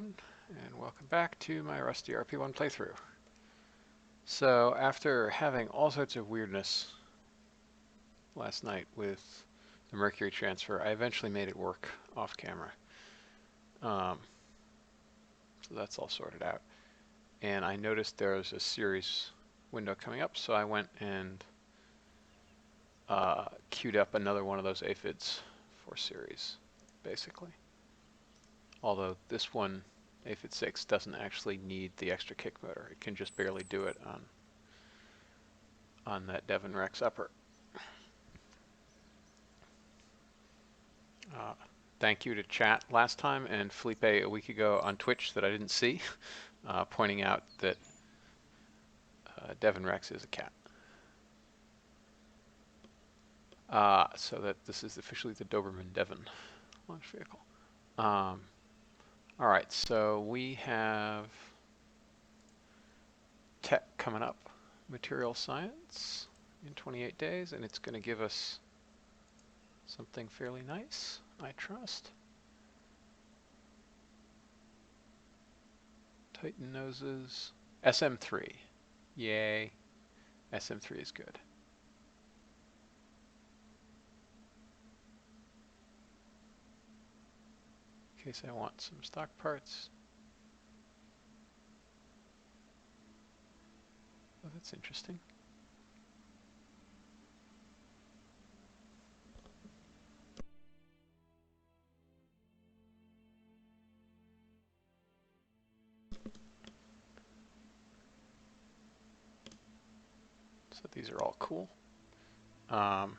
everyone, and welcome back to my rusty RP-1 playthrough. So, after having all sorts of weirdness last night with the Mercury transfer, I eventually made it work off camera. So that's all sorted out. And I noticed there was a series window coming up, so I went and queued up another one of those aphids for series, basically. Although this one, Aphid 6, doesn't actually need the extra kick motor. It can just barely do it on that Devon Rex upper. Thank you to chat last time and Felipe a week ago on Twitch that I didn't see, pointing out that Devon Rex is a cat. So that this is officially the Doberman Devon launch vehicle. All right, so we have tech coming up, material science in 28 days, and it's going to give us something fairly nice, I trust. Titan noses, SM3, yay, SM3 is good. In case I want some stock parts. Oh, that's interesting. So these are all cool. And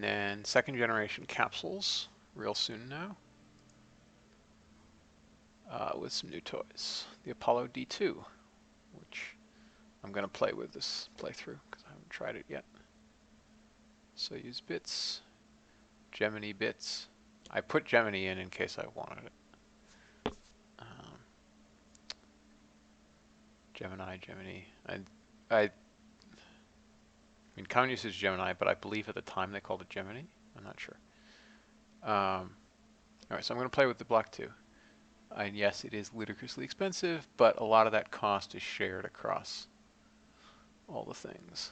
then second generation capsules, real soon now, with some new toys. The Apollo D2, which I'm going to play with this playthrough because I haven't tried it yet. Soyuz bits, Gemini bits. I put Gemini in case I wanted it. Gemini. I mean, common use is Gemini, but I believe at the time they called it Gemini. I'm not sure. All right, so I'm going to play with the Block 2. And yes, it is ludicrously expensive, but a lot of that cost is shared across all the things.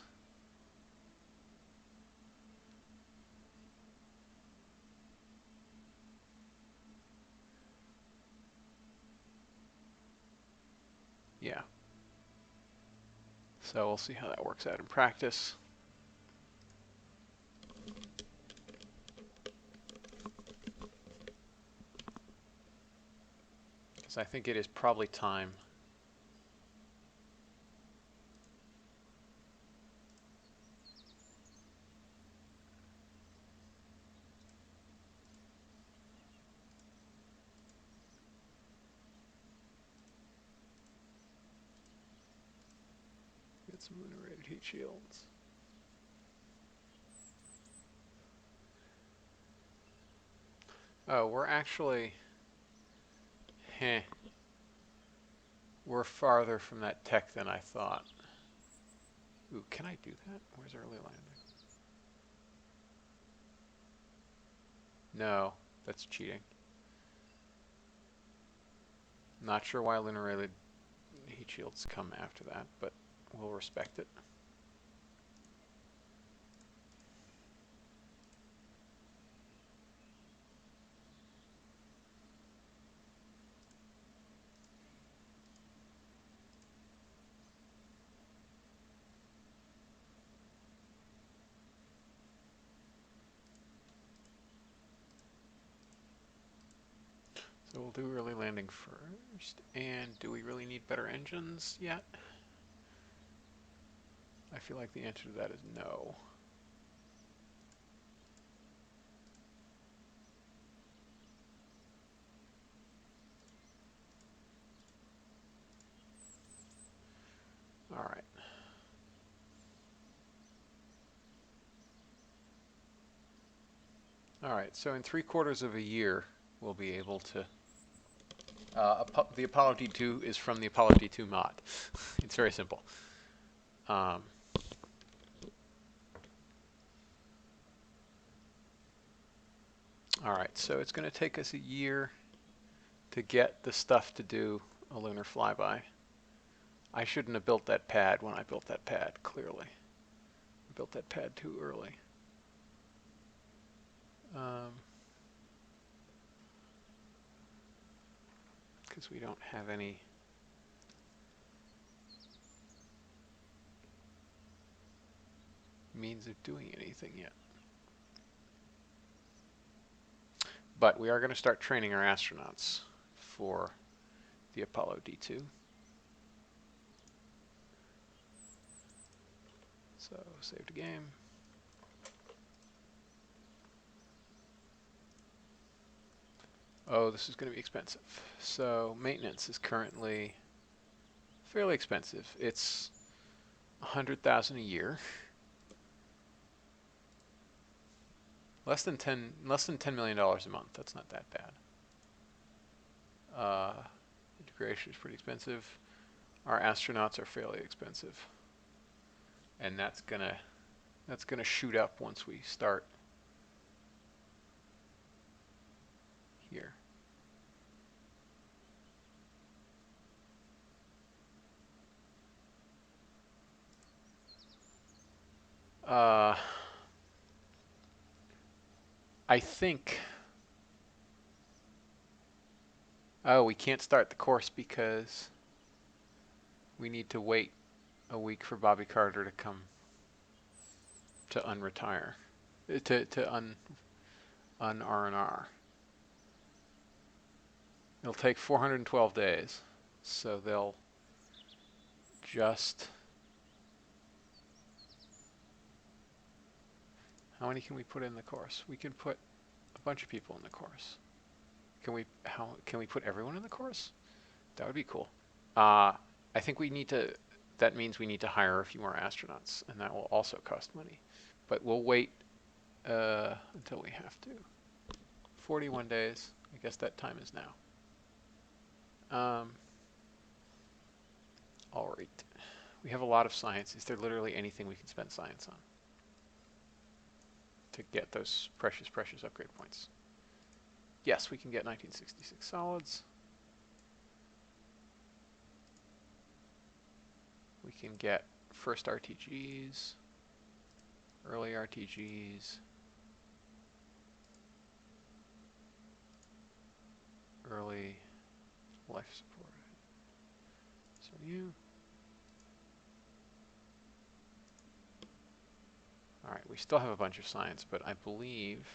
Yeah. So we'll see how that works out in practice. Because I think it is probably time . Get some lunar-rated heat shields. Oh, we're actually, we're farther from that tech than I thought. Ooh, can I do that? Where's early landing? No, that's cheating. Not sure why lunar-rated heat shields come after that, but we'll respect it. So we'll do early landing first. And do we really need better engines yet? I feel like the answer to that is no. All right. All right, so in 3/4 of a year, we'll be able to... the Apollo D2 is from the Apollo D2 mod. It's very simple. All right, so it's going to take us a year to get the stuff to do a lunar flyby. I shouldn't have built that pad when I built that pad, clearly. I built that pad too early. Because we don't have any means of doing anything yet. But we are going to start training our astronauts for the Apollo D2. So, save the game. Oh, this is going to be expensive. So, maintenance is currently fairly expensive. It's $100,000 a year. Less than $10 million a month. That's not that bad. Integration is pretty expensive. Our astronauts are fairly expensive, and that's gonna shoot up once we start here. I think. Oh, we can't start the course because we need to wait a week for Bobby Carter to come to unretire, to un-R&R. It'll take 412 days, so they'll just. How many can we put in the course? We can put a bunch of people in the course. Can we put everyone in the course? That would be cool. I think we need to. That means we need to hire a few more astronauts, and that will also cost money. But we'll wait until we have to. 41 days. I guess that time is now. All right. We have a lot of science. Is there literally anything we can spend science on to get those precious, precious upgrade points? Yes, we can get 1966 solids. We can get first RTGs, early RTGs, early life support. So you. All right, we still have a bunch of science, but I believe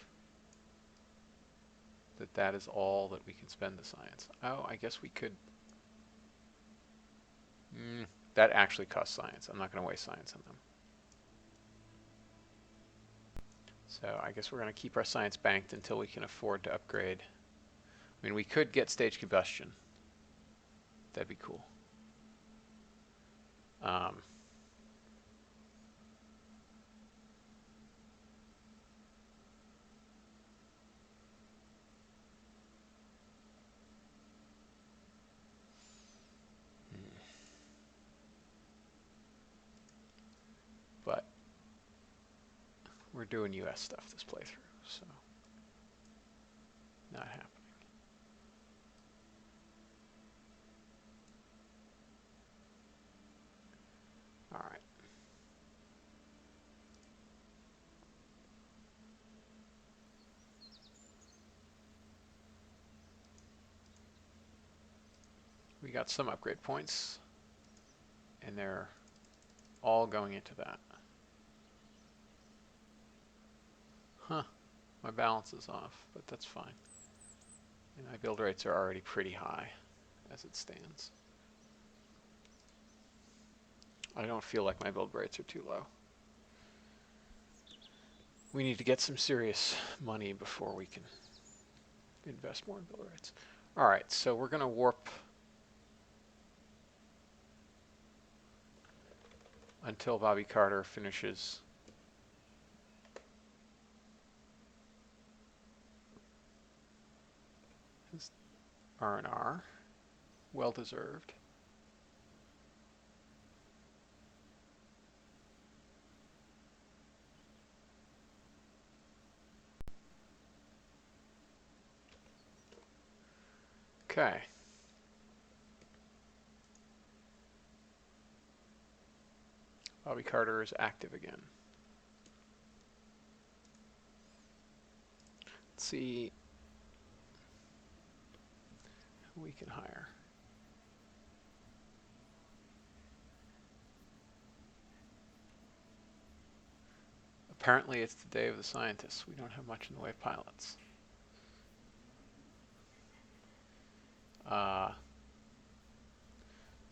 that that is all that we can spend the science. Oh, I guess we could. That actually costs science. I'm not going to waste science on them. So I guess we're going to keep our science banked until we can afford to upgrade. I mean, we could get stage combustion. That'd be cool. But we're doing US stuff this playthrough, so not happening. All right. We got some upgrade points, and they're all going into that. Huh. My balance is off, but that's fine. And my build rates are already pretty high as it stands. I don't feel like my build rates are too low. We need to get some serious money before we can invest more in build rates. All right, so we're going to warp until Bobby Carter finishes his R&R. Well deserved. Okay. Bobby Carter is active again. Let's see who we can hire. Apparently it's the day of the scientists. We don't have much in the way of pilots.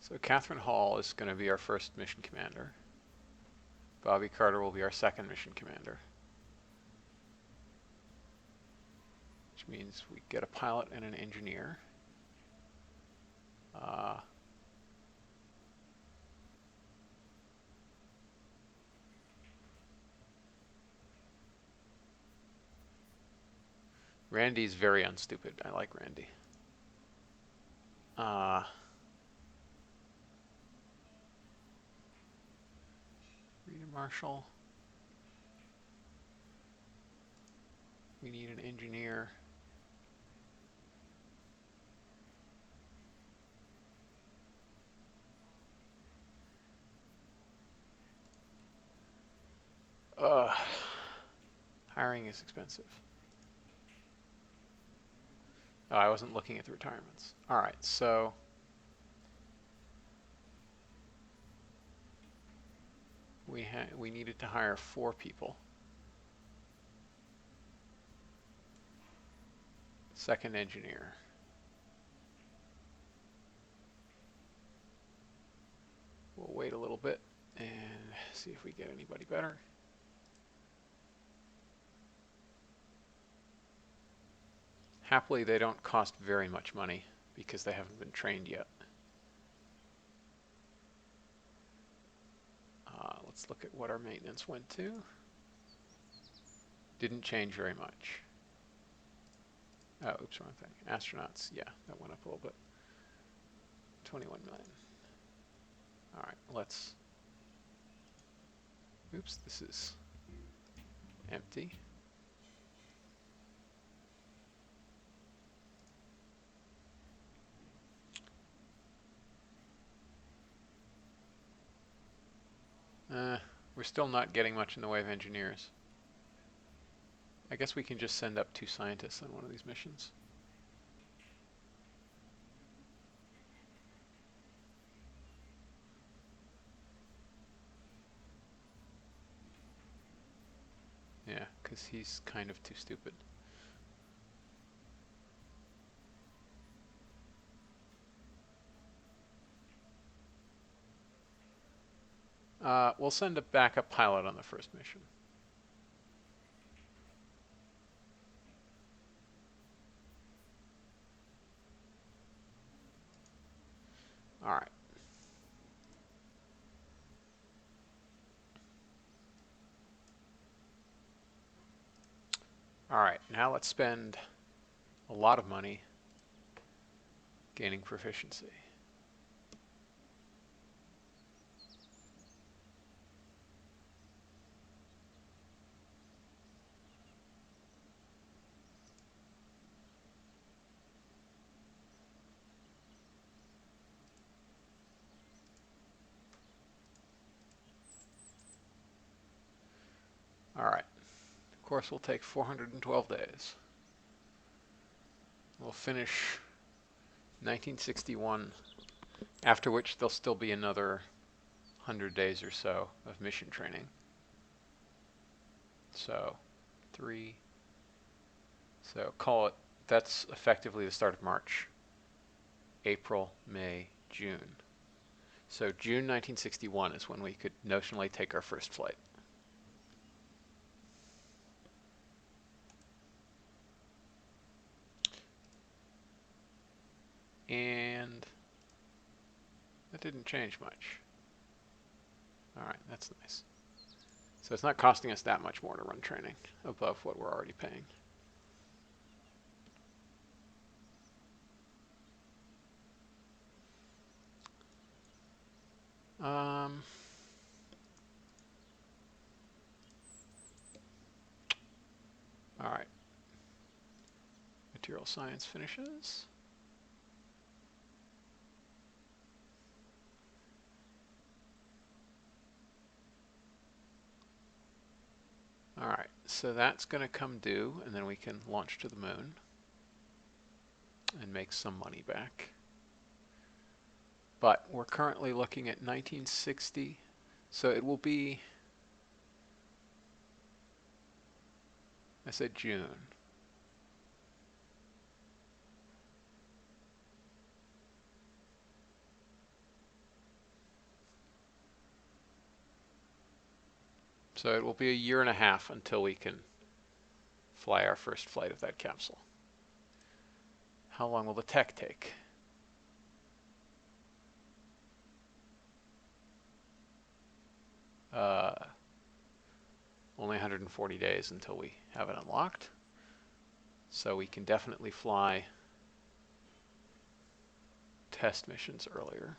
So Catherine Hall is going to be our first mission commander. Bobby Carter will be our second mission commander. Which means we get a pilot and an engineer. Randy's very unstupid. I like Randy. Rita Marshall. We need an engineer. Hiring is expensive. Oh, I wasn't looking at the retirements. All right, so we needed to hire 4 people. Second engineer. We'll wait a little bit and see if we get anybody better. Happily, they don't cost very much money because they haven't been trained yet. Let's look at what our maintenance went to. Didn't change very much. Oh, oops, wrong thing. Astronauts, yeah, that went up a little bit. 21 million. All right, let's. Oops, this is empty. We're still not getting much in the way of engineers. I guess we can just send up 2 scientists on one of these missions. Yeah, because he's kind of too stupid. We'll send a backup pilot on the first mission. All right. All right, now let's spend a lot of money gaining proficiency. All right. Of course, will take 412 days. We'll finish 1961, after which there'll still be another 100 days or so of mission training. So, 3. So call it, that's effectively the start of March. April, May, June. So June 1961 is when we could notionally take our first flight. And that didn't change much. All right, that's nice. So it's not costing us that much more to run training above what we're already paying. All right. Material science finishes. So that's going to come due, and then we can launch to the moon and make some money back. But we're currently looking at 1960, so it will be, I said June. So it will be a year and a half until we can fly our first flight of that capsule. How long will the tech take? Only 140 days until we have it unlocked. So we can definitely fly test missions earlier.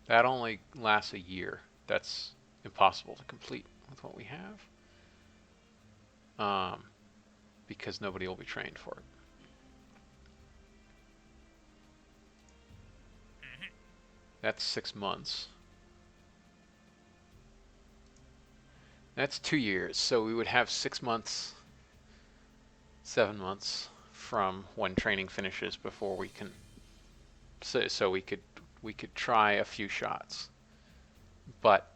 That only lasts a year. That's impossible to complete with what we have, because nobody will be trained for it. That's 6 months. That's 2 years. So we would have 6 months, 7 months from when training finishes before we can. So we could try a few shots, but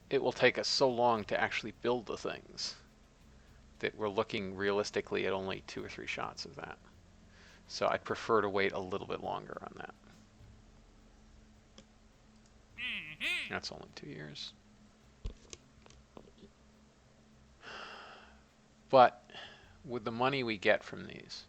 it will take us so long to actually build the things that we're looking realistically at only 2 or 3 shots of that. So I'd prefer to wait a little bit longer on that. That's only 2 years. But with the money we get from these,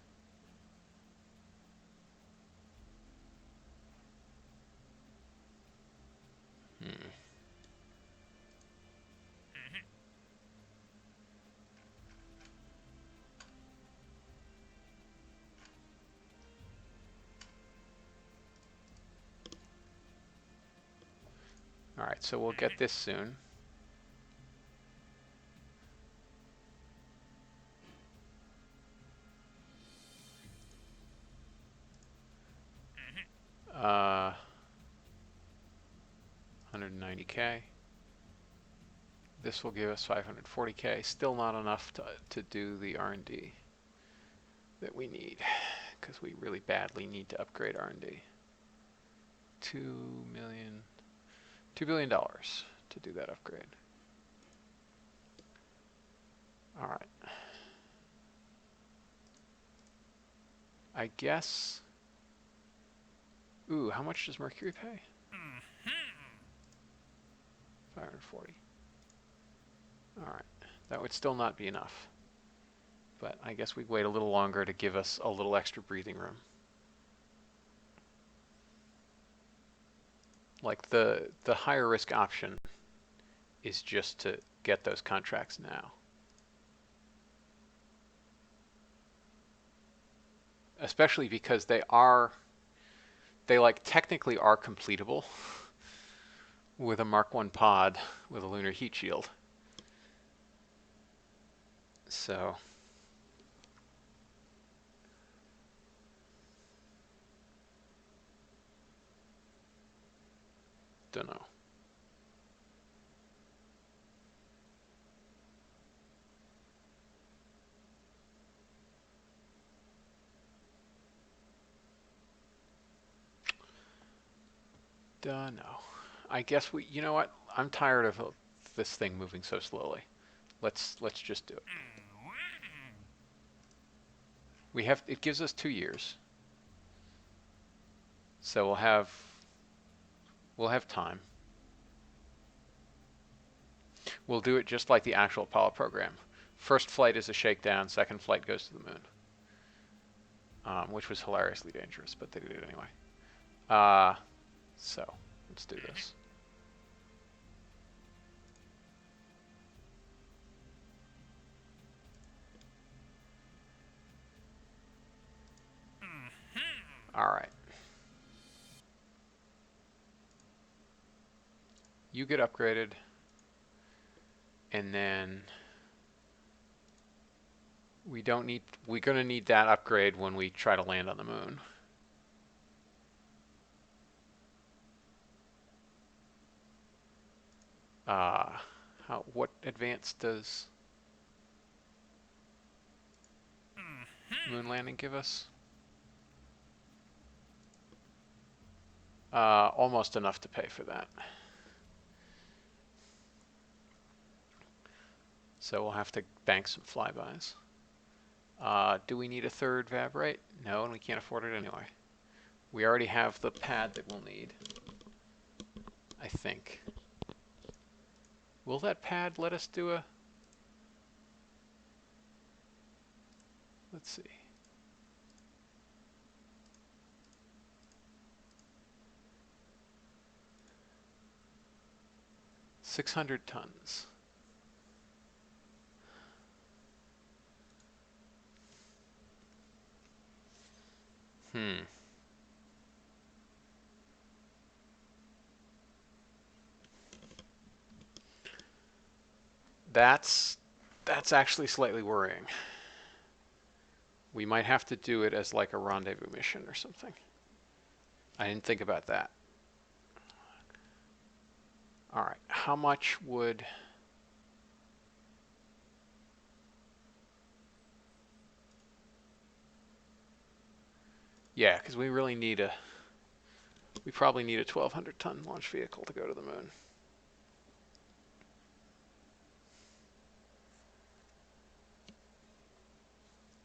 all right, so we'll get this soon. Uh, 190K. This will give us 540K. Still not enough to do the R&D that we need, because we really badly need to upgrade R&D. $2 billion to do that upgrade. All right. I guess. Ooh, how much does Mercury pay? 540. All right. That would still not be enough. But I guess we'd wait a little longer to give us a little extra breathing room. Like the higher risk option is just to get those contracts now. Especially because they like technically are completable with a Mark 1 pod with a lunar heat shield. So don't know. Don't know. I guess you know what? I'm tired of this thing moving so slowly. Let's just do it. It gives us 2 years. So we'll have time. We'll do it just like the actual Apollo program. First flight is a shakedown, second flight goes to the moon. Which was hilariously dangerous, but they did it anyway. So let's do this. All right. You get upgraded, and then we're gonna need that upgrade when we try to land on the moon. What advance does moon landing give us? Almost enough to pay for that. So we'll have to bank some flybys. Do we need a third VAB rate? No, and we can't afford it anyway. We already have the pad that we'll need, I think. Will that pad let us do a... Let's see. $600 tons. That's actually slightly worrying. We might have to do it as like a rendezvous mission or something. I didn't think about that. All right, how much would... Yeah, because we really need a... We probably need a 1,200 ton launch vehicle to go to the moon.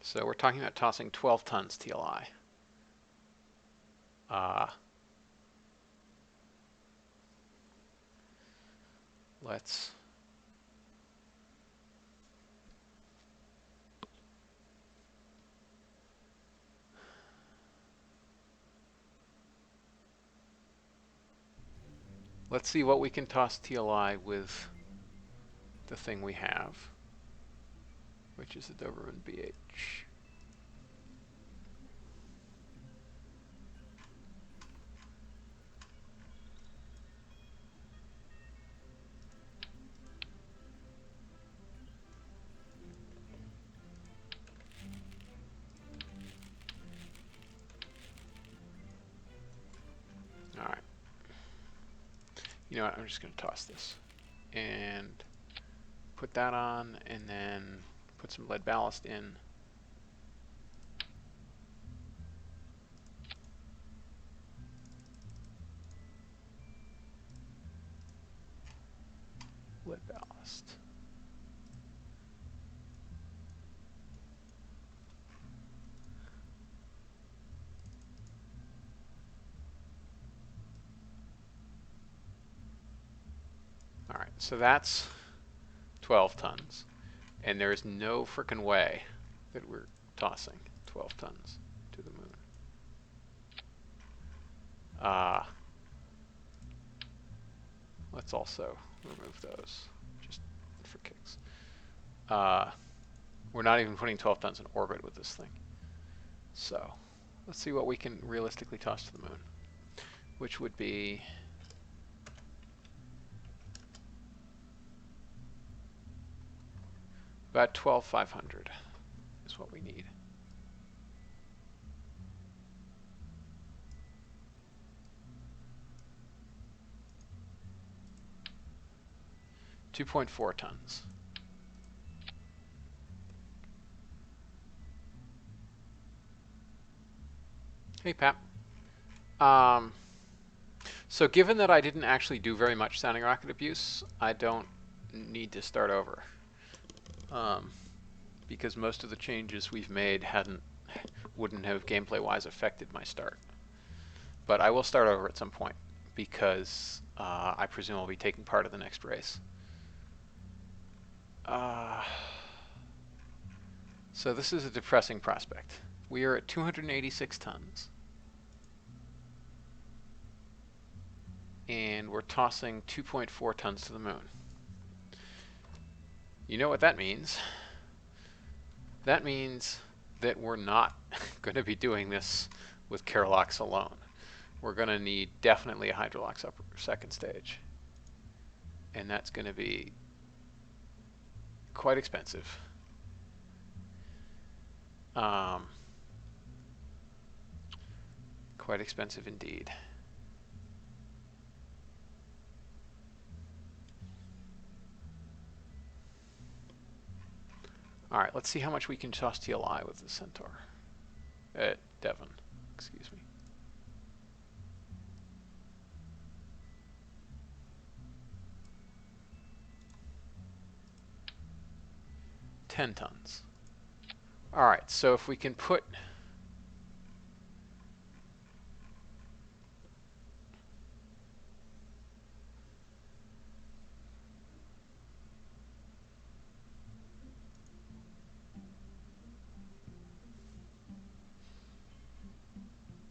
So we're talking about tossing 12 tons TLI. Let's... Let's see what we can toss TLI with the thing we have, which is the Doberman BH. All right. You know what? I'm just going to toss this and put that on, and then put some lead ballast in. Lead ballast. All right, so that's 12 tons. And there is no frickin' way that we're tossing 12 tons to the moon. Let's also remove those, just for kicks. We're not even putting 12 tons in orbit with this thing. So let's see what we can realistically toss to the moon, which would be about 12,500 is what we need. $2.4 tons. Hey, Pat. So given that I didn't actually do very much sounding rocket abuse, I don't need to start over. Because most of the changes we've made wouldn't have gameplay-wise affected my start. But I will start over at some point, because I presume I'll be taking part of the next race. So this is a depressing prospect. We are at 286 tons. And we're tossing 2.4 tons to the moon. You know what that means? That means that we're not going to be doing this with Keralox alone. We're going to need definitely a Hydrolox second stage. and that's going to be quite expensive. Quite expensive indeed. All right, let's see how much we can toss TLI with the Centaur. Devon, excuse me. 10 tons. All right, so if we can put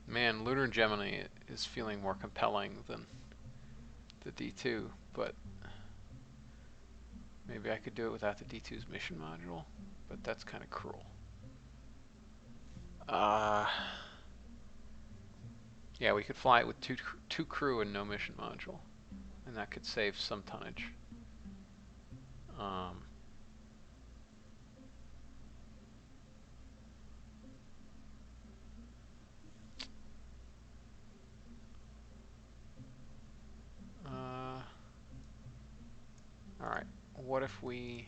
man, Lunar Gemini is feeling more compelling than the D2, but maybe I could do it without the D2's mission module, but that's kind of cruel. Yeah, we could fly it with two crew and no mission module, and that could save some tonnage. All right, what if we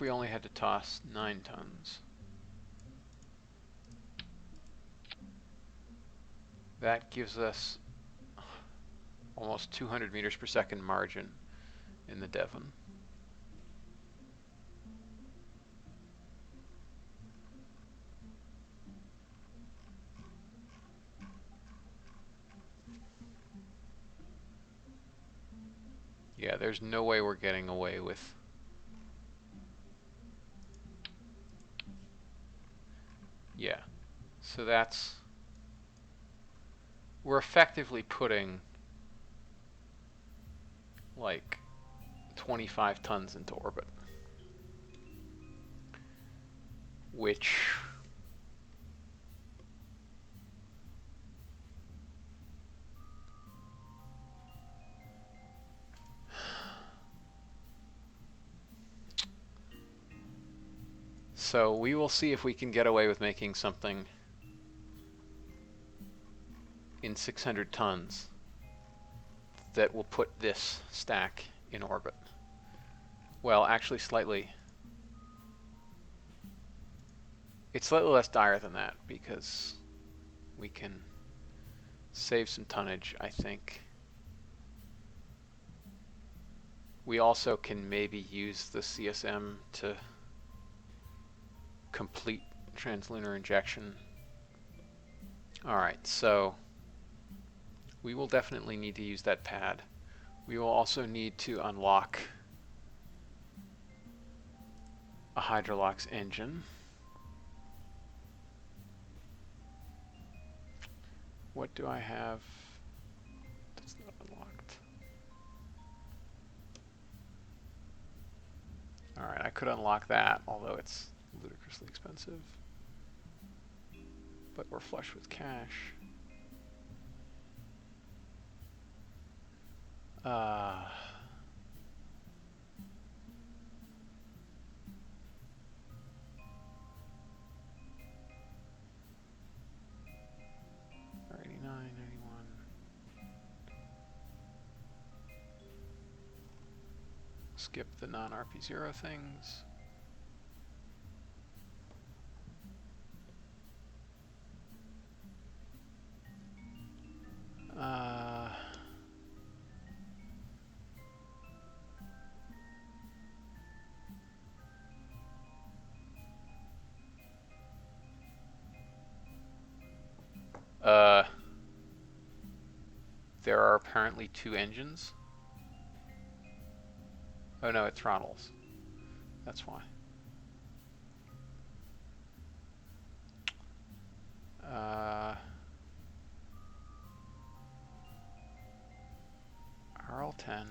only had to toss 9 tons? That gives us almost 200 meters per second margin in the Devon. Yeah, there's no way we're getting away with. Yeah, so we're effectively putting like 25 tons into orbit, which so we will see if we can get away with making something in 600 tons that will put this stack in orbit. Well, actually it's slightly less dire than that because we can save some tonnage, I think. We also can maybe use the CSM to complete translunar injection. All right, so we will definitely need to use that pad. We will also need to unlock a Hydrolox engine. What do I have that's not unlocked? All right, I could unlock that, although it's ludicrously expensive. But we're flush with cash. Skip the non-RP0 things. There are apparently 2 engines. Oh no, it throttles. That's why. RL10.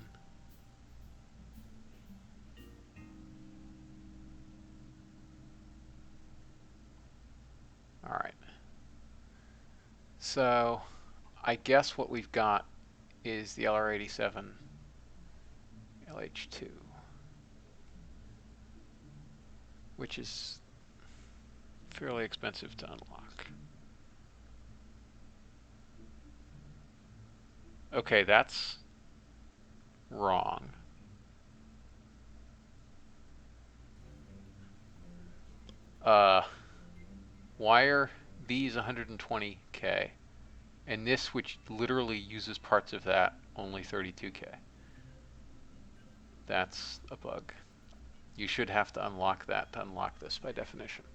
All right. So I guess what we've got is the LR87 LH2, which is fairly expensive to unlock. Okay, that's wrong. Why are these 120K and this, which literally uses parts of that, only 32K? That's a bug. You should have to unlock that to unlock this by definition.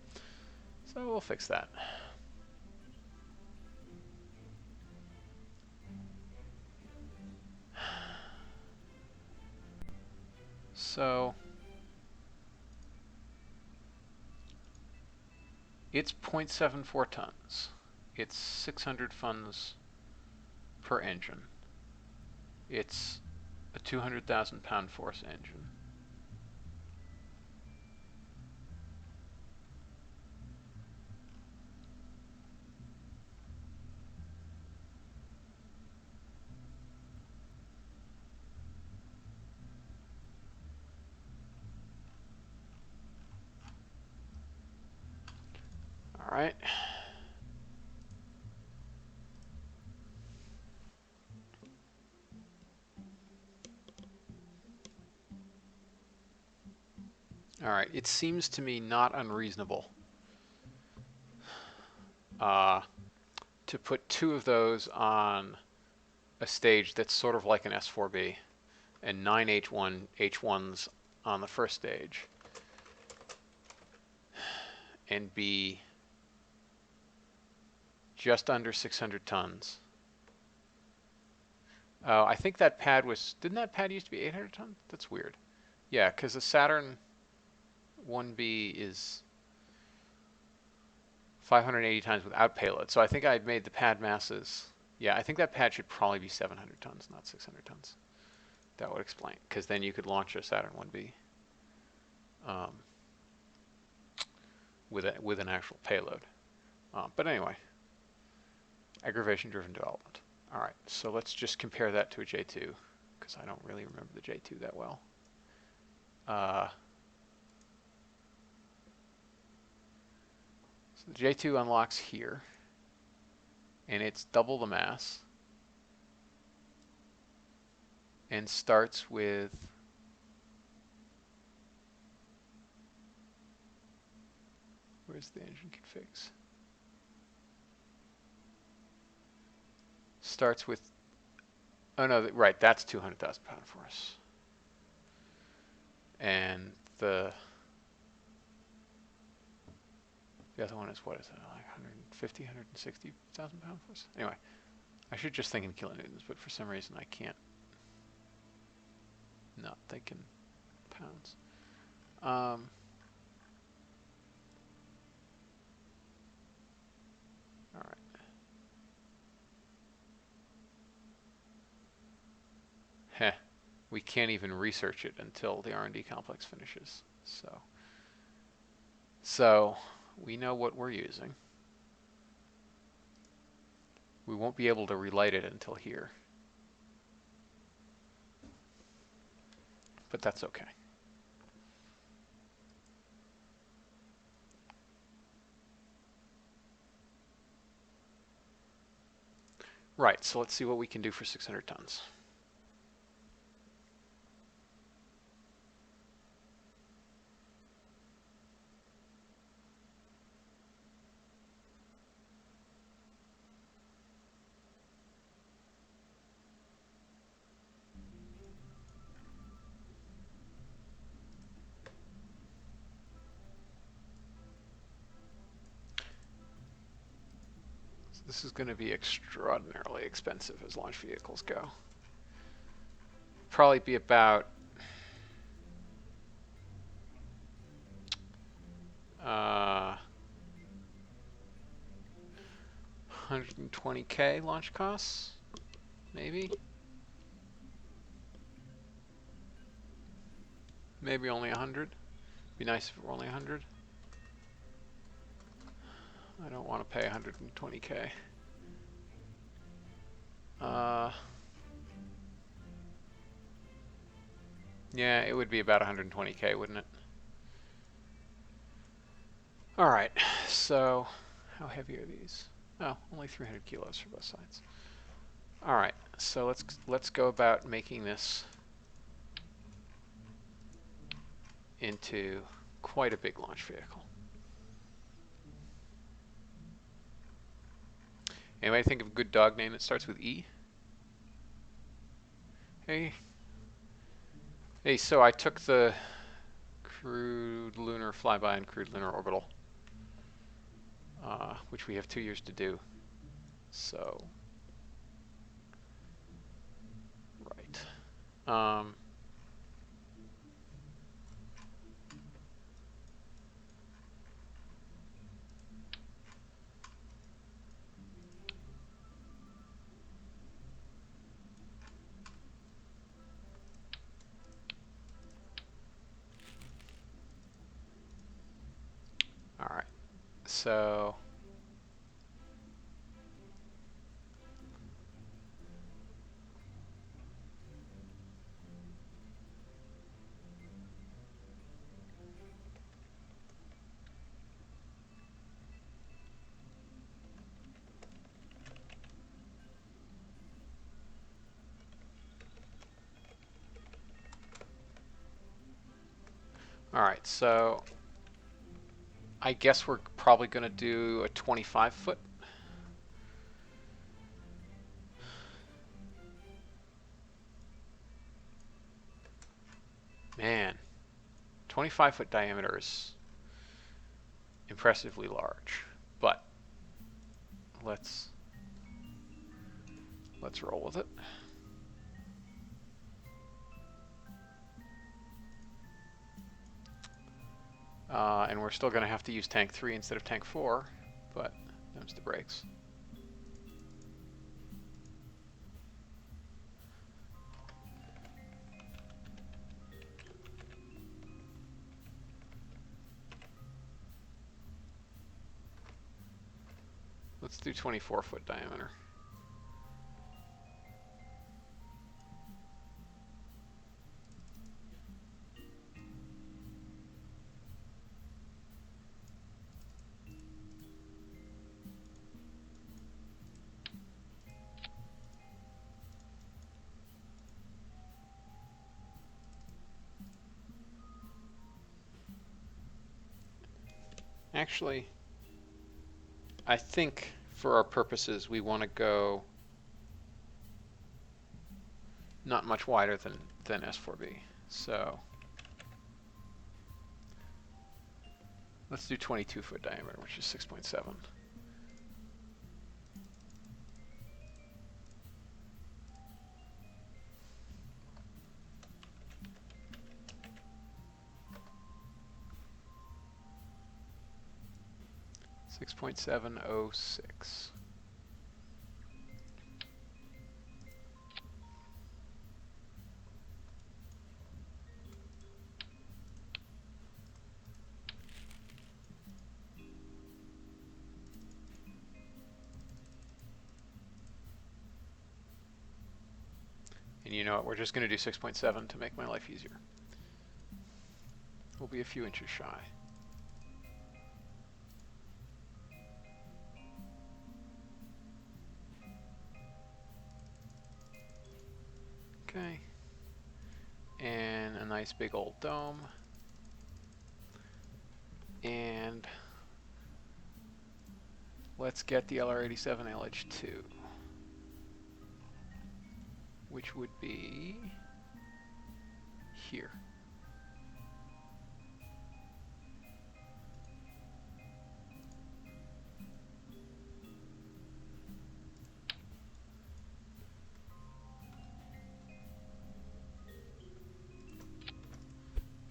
So we'll fix that. So it's 0.74 tons. It's 600 funds per engine. It's a 200,000 pound force engine. All right. All right. It seems to me not unreasonable to put two of those on a stage that's sort of like an S4B and 9 H1s on the first stage and be just under 600 tons. Oh, I think that pad was, didn't that pad used to be 800 tons? That's weird. Yeah, because the Saturn 1B is 580 tons without payload. So I think I made the pad masses. Yeah, I think that pad should probably be 700 tons, not 600 tons. That would explain, because then you could launch a Saturn 1B with an actual payload. But anyway, aggravation-driven development. All right, so let's just compare that to a J2, because I don't really remember the J2 that well. So the J2 unlocks here, and it's double the mass, and starts with where's the engine configs? Starts with, oh no, right, that's 200,000 pound force. And the other one is, what is it, like 150, 160,000 pound force? Anyway, I should just think in kilonewtons, but for some reason I can't not think in pounds. All right. Heh. We can't even research it until the R&D complex finishes. So we know what we're using. We won't be able to relight it until here. But that's okay. Right, so let's see what we can do for 600 tons. So this is going to be extraordinarily expensive as launch vehicles go. Probably be about 120K launch costs, maybe. Maybe only 100. Be nice if it were only 100. I don't want to pay 120K. Yeah, it would be about 120K, wouldn't it? Alright, so how heavy are these? Oh, only 300 kilos for both sides. Alright, so let's go about making this into quite a big launch vehicle. Anybody think of a good dog name that starts with E? Hey, hey. So I took the crewed lunar flyby and crewed lunar orbital, which we have 2 years to do. So, right. All right. So, all right. So, I guess we're probably going to do a 25-foot. Man, 25-foot diameter is impressively large, but let's roll with it. And we're still going to have to use tank 3 instead of tank 4, but them's the brakes. Let's do 24-foot diameter. Actually, I think for our purposes we want to go not much wider than S4B. So let's do 22-foot diameter, which is 6.7. .706. And you know what? We're just going to do 6.7 to make my life easier. We'll be a few inches shy. Okay. And a nice big old dome. And let's get the LR87 LH2, which would be here.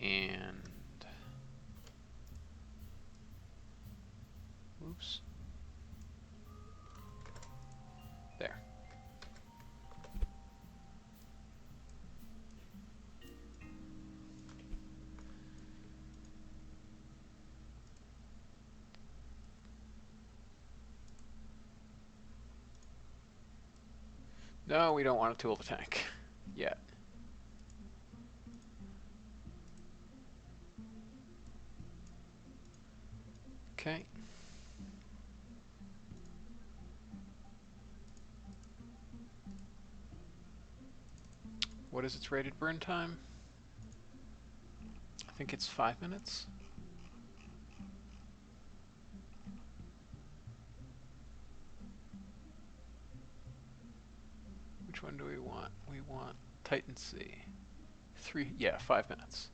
And oops. There. No, we don't want to tool the tank yet. Okay. What is its rated burn time? I think it's 5 minutes. Which one do we want? We want Titan C. 5 minutes.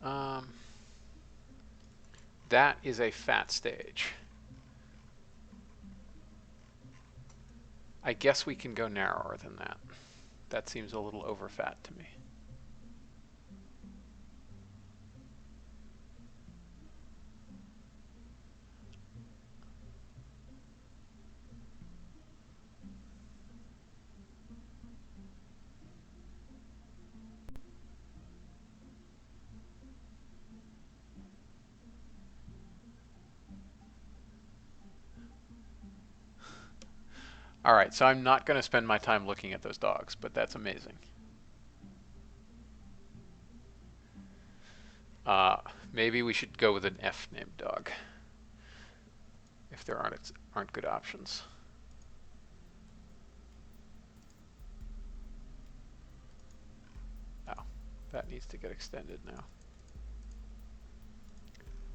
Huh. That is a fat stage. I guess we can go narrower than that. That seems a little over fat to me. All right, so I'm not going to spend my time looking at those dogs, but that's amazing. Maybe we should go with an F-named dog, if there aren't good options. Oh, that needs to get extended now.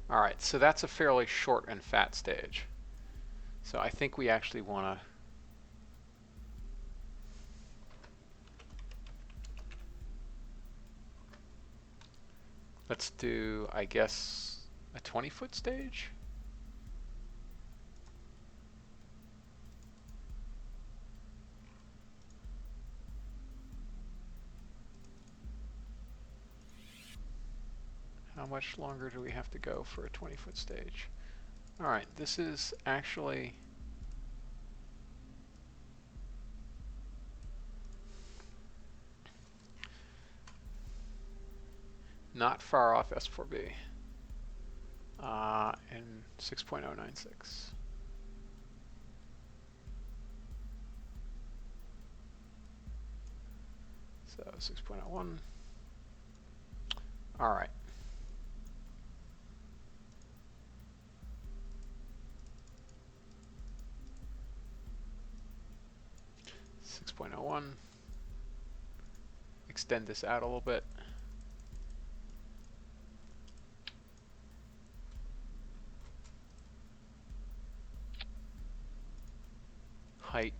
All right, so that's a fairly short and fat stage. So I think we actually want to... Let's do, I guess, a 20-foot stage? How much longer do we have to go for a 20-foot stage? All right, this is actually... not far off S4B. And 6.096. So 6.01. All right. Extend this out a little bit. Height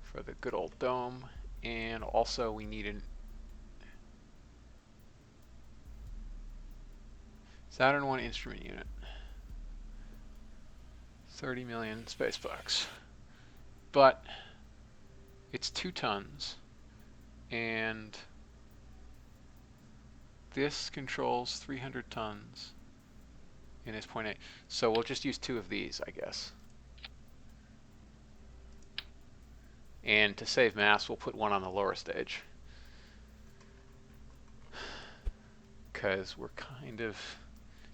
for the good old dome, and also we need an Saturn 1 instrument unit. 30 million space bucks. But it's 2 tons, and this controls 300 tons and is 0.8. So we'll just use 2 of these, I guess. And to save mass, we'll put 1 on the lower stage, because we're kind of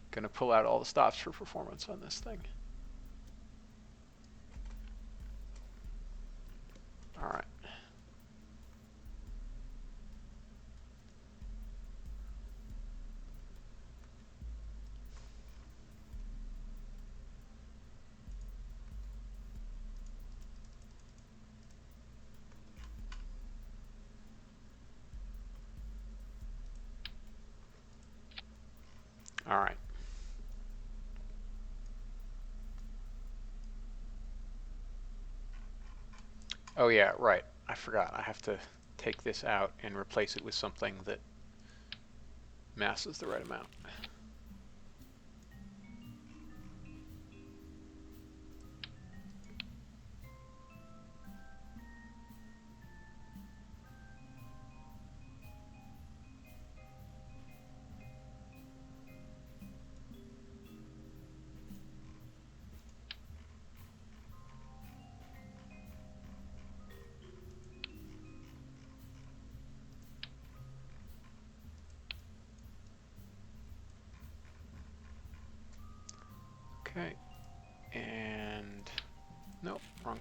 going to pull out all the stops for performance on this thing. All right. All right. Oh yeah, right. I forgot. I have to take this out and replace it with something that masses the right amount.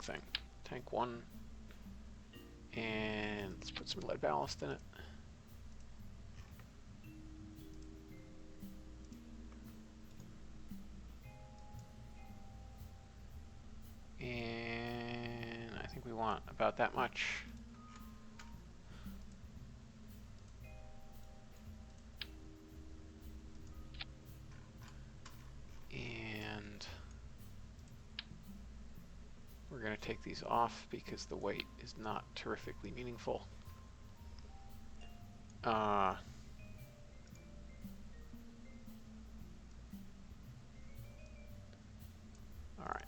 thing. Tank 1. And let's put some lead ballast in it. And I think we want about that much. And we're going to take these off because the weight is not terrifically meaningful. All right.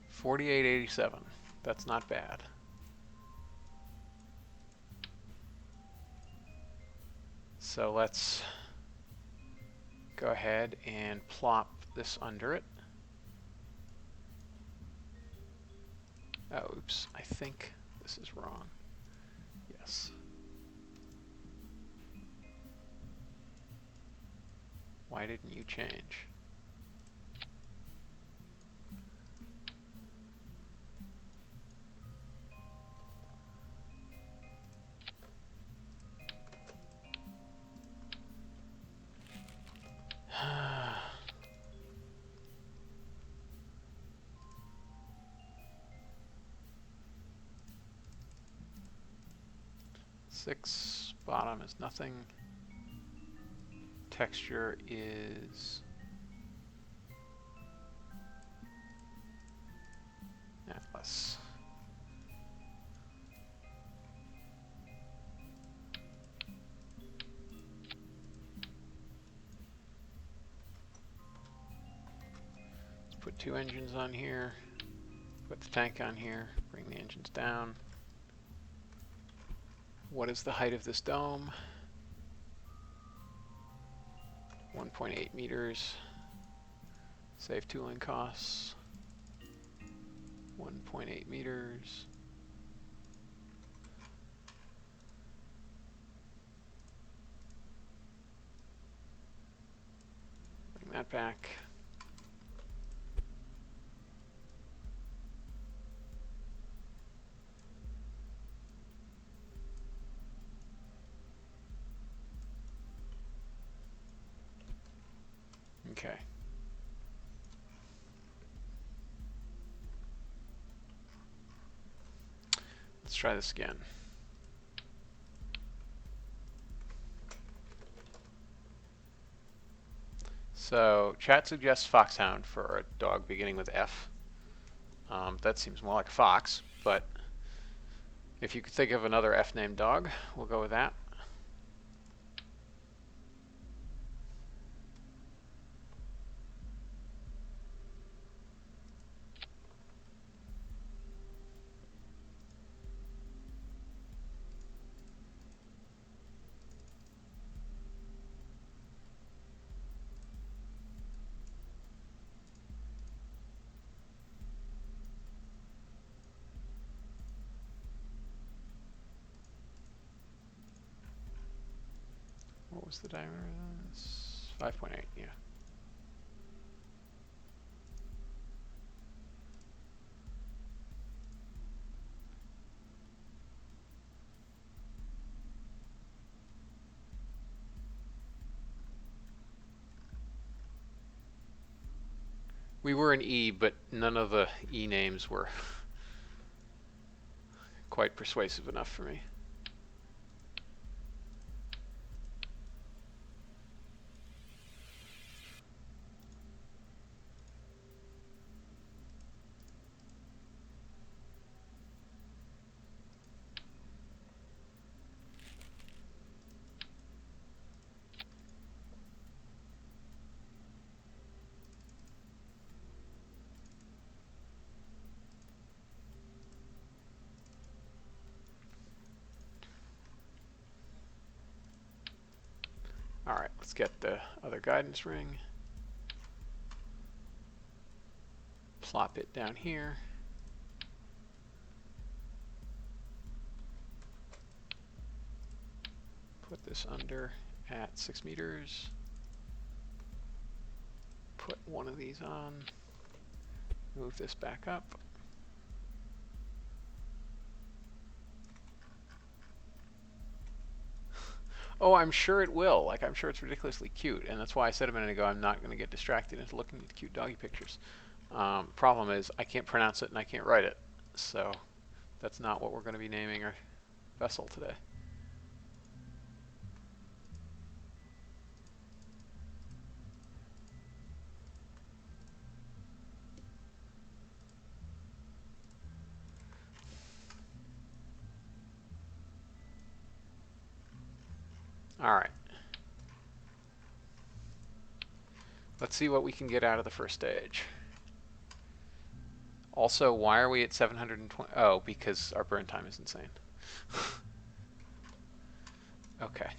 4887. That's not bad. So let's go ahead and plop this under it. Oh, oops. I think this is wrong. Yes. Why didn't you change? Six, bottom is nothing. Texture is Atlas. Let's put 2 engines on here. Put the tank on here. Bring the engines down. What is the height of this dome? 1.8 meters. Save tooling costs. 1.8 meters. Bring that back. Okay. Let's try this again. So chat suggests foxhound for a dog beginning with F. That seems more like a fox, but if you could think of another F-named dog, we'll go with that. What was the diameter of this? 5.8, yeah. We were in E, but none of the E names were quite persuasive enough for me. All right, let's get the other guidance ring. Plop it down here. Put this under at 6 meters. Put one of these on. Move this back up. Oh, I'm sure it will. Like, I'm sure it's ridiculously cute, and that's why I said a minute ago I'm not going to get distracted into looking at cute doggy pictures. Problem is, I can't pronounce it and I can't write it, so that's not what we're going to be naming our vessel today. All right. Let's see what we can get out of the first stage. Also, why are we at 720? Oh, because our burn time is insane. Okay.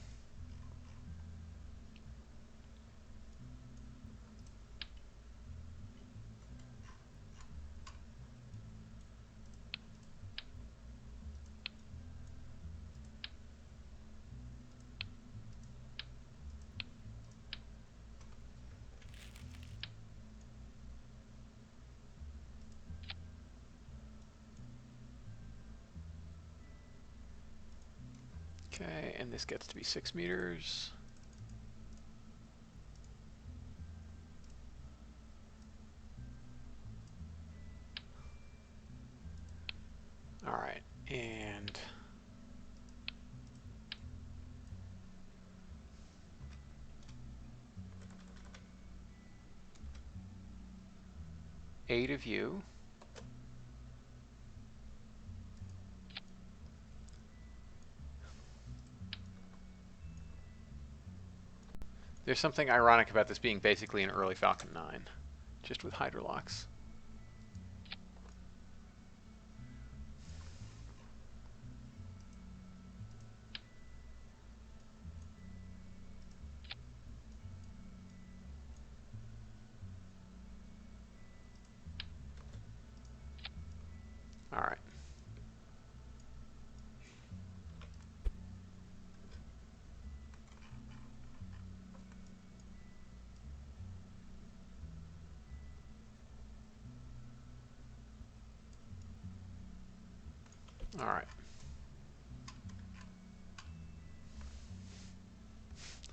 Okay, and this gets to be 6 meters. All right, and eight of you. There's something ironic about this being basically an early Falcon 9, just with hydrolocks. All right. All right.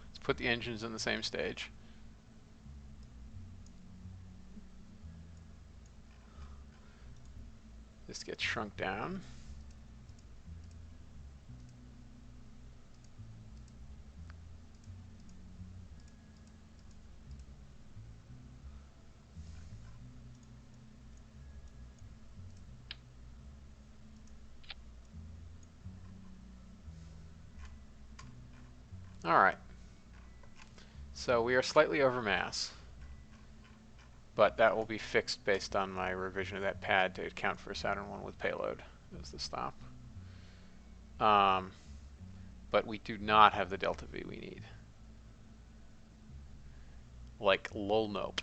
Let's put the engines in the same stage. This gets shrunk down. All right. So we are slightly over mass, but that will be fixed based on my revision of that pad to account for Saturn 1 with payload as the stop. But we do not have the delta V we need. Like, lol nope.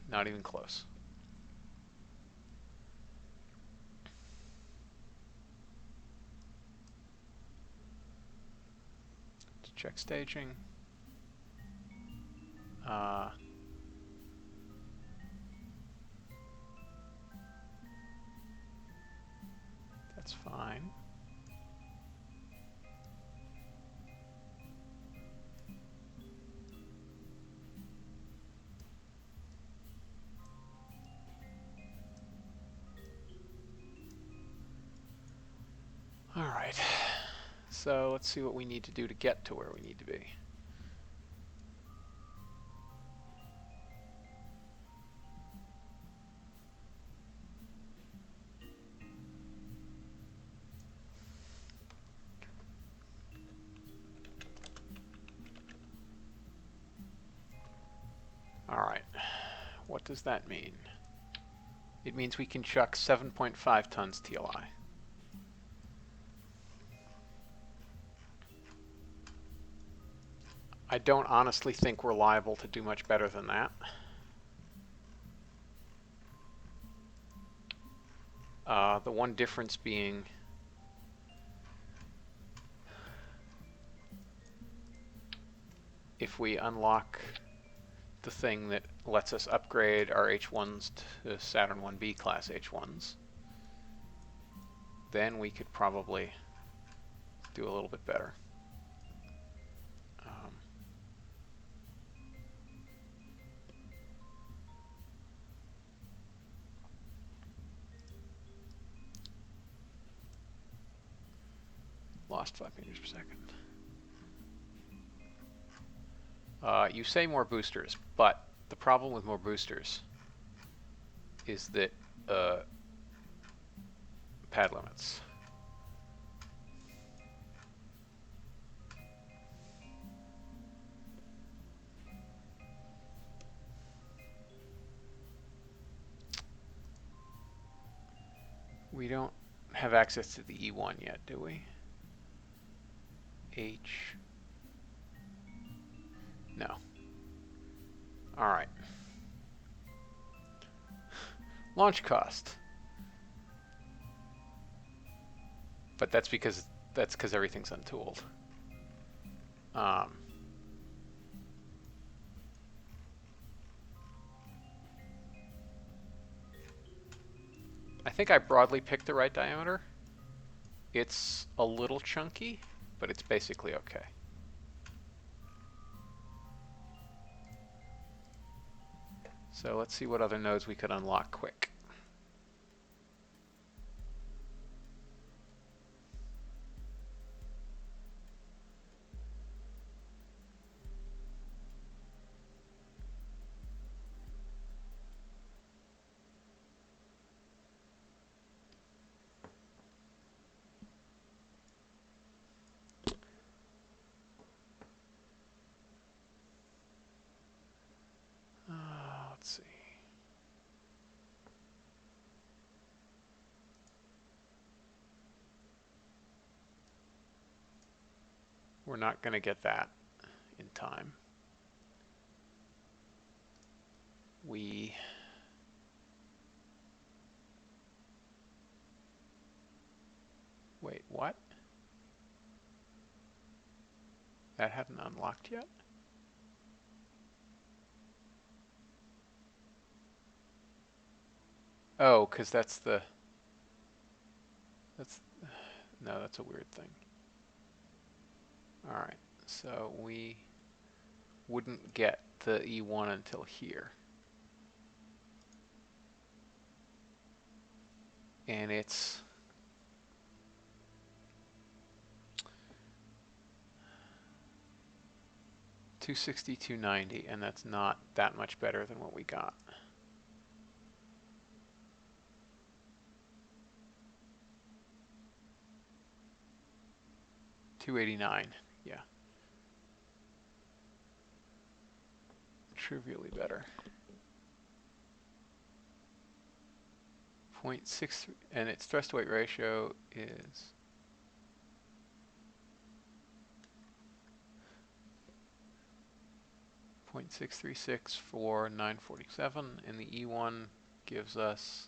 Not even close. Let's check staging. That's fine. All right. So let's see what we need to do to get to where we need to be. All right. What does that mean? It means we can chuck 7.5 tons TLI. I don't honestly think we're liable to do much better than that. The one difference being if we unlock the thing that lets us upgrade our H1s to Saturn 1B class H1s, then we could probably do a little bit better. Lost 5 meters per second. You say more boosters, but the problem with more boosters is that pad limits. We don't have access to the E1 yet, do we? H. No. All right. Launch cost. But that's because everything's untooled. I think I broadly picked the right diameter. It's a little chunky, but it's basically okay. So let's see what other nodes we could unlock quick. Let's see. We're not going to get that in time. Wait, what? That hadn't unlocked yet? Oh, because that's a weird thing. All right, so we wouldn't get the E1 until here. And it's $260, $290, and that's not that much better than what we got. $289, yeah. Trivially better. 0.63, and its thrust to weight ratio is 0.636 for 947, and the E1 gives us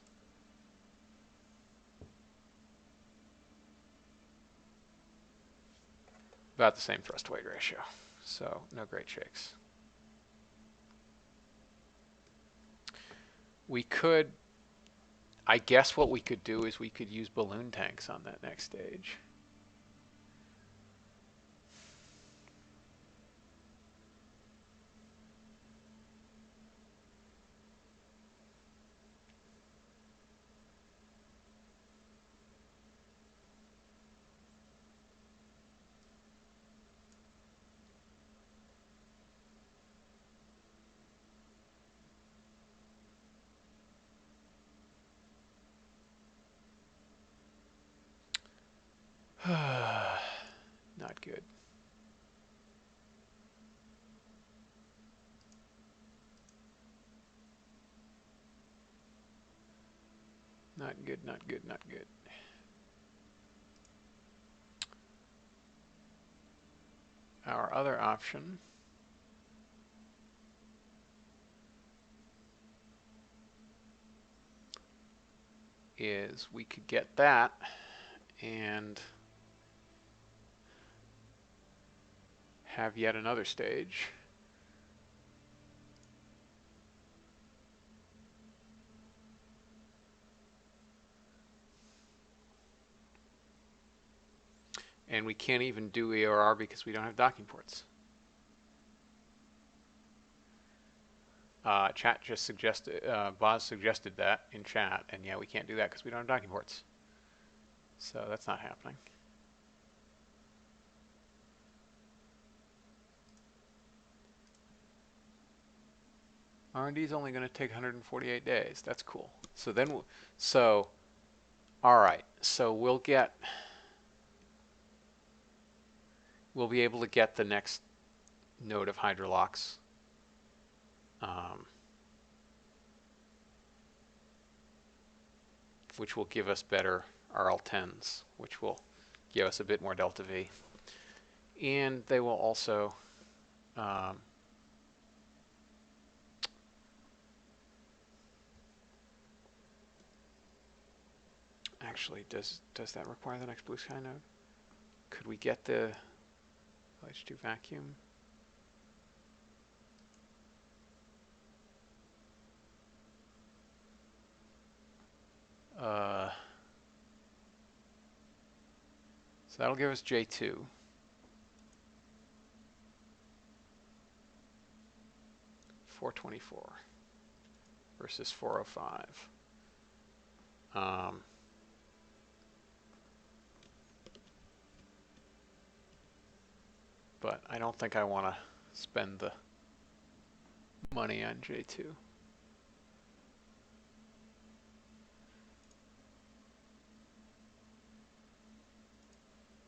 about the same thrust to weight ratio. So no great shakes. We could, I guess what we could do is we could use balloon tanks on that next stage. Not good. Not good, not good, not good. Our other option is we could get that and have yet another stage. And we can't even do EOR because we don't have docking ports. Chat just suggested, Boz suggested that in chat, and yeah, we can't do that because we don't have docking ports. So that's not happening. R&D is only going to take 148 days. That's cool. So then, all right. So we'll be able to get the next node of hydrolocks. Which will give us better RL10s, which will give us a bit more delta V. And they will also actually, does that require the next blue sky node? Could we get the H2 vacuum? So that'll give us J2. $424 versus 405. But I don't think I want to spend the money on J2.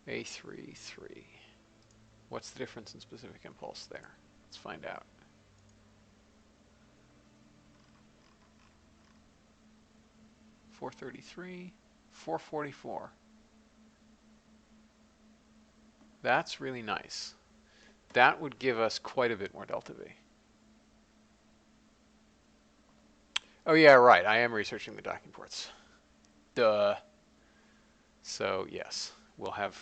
A3, 3. What's the difference in specific impulse there? Let's find out. $433, $444. That's really nice. That would give us quite a bit more delta V. Oh yeah, right. I am researching the docking ports. Duh. So yes, we'll have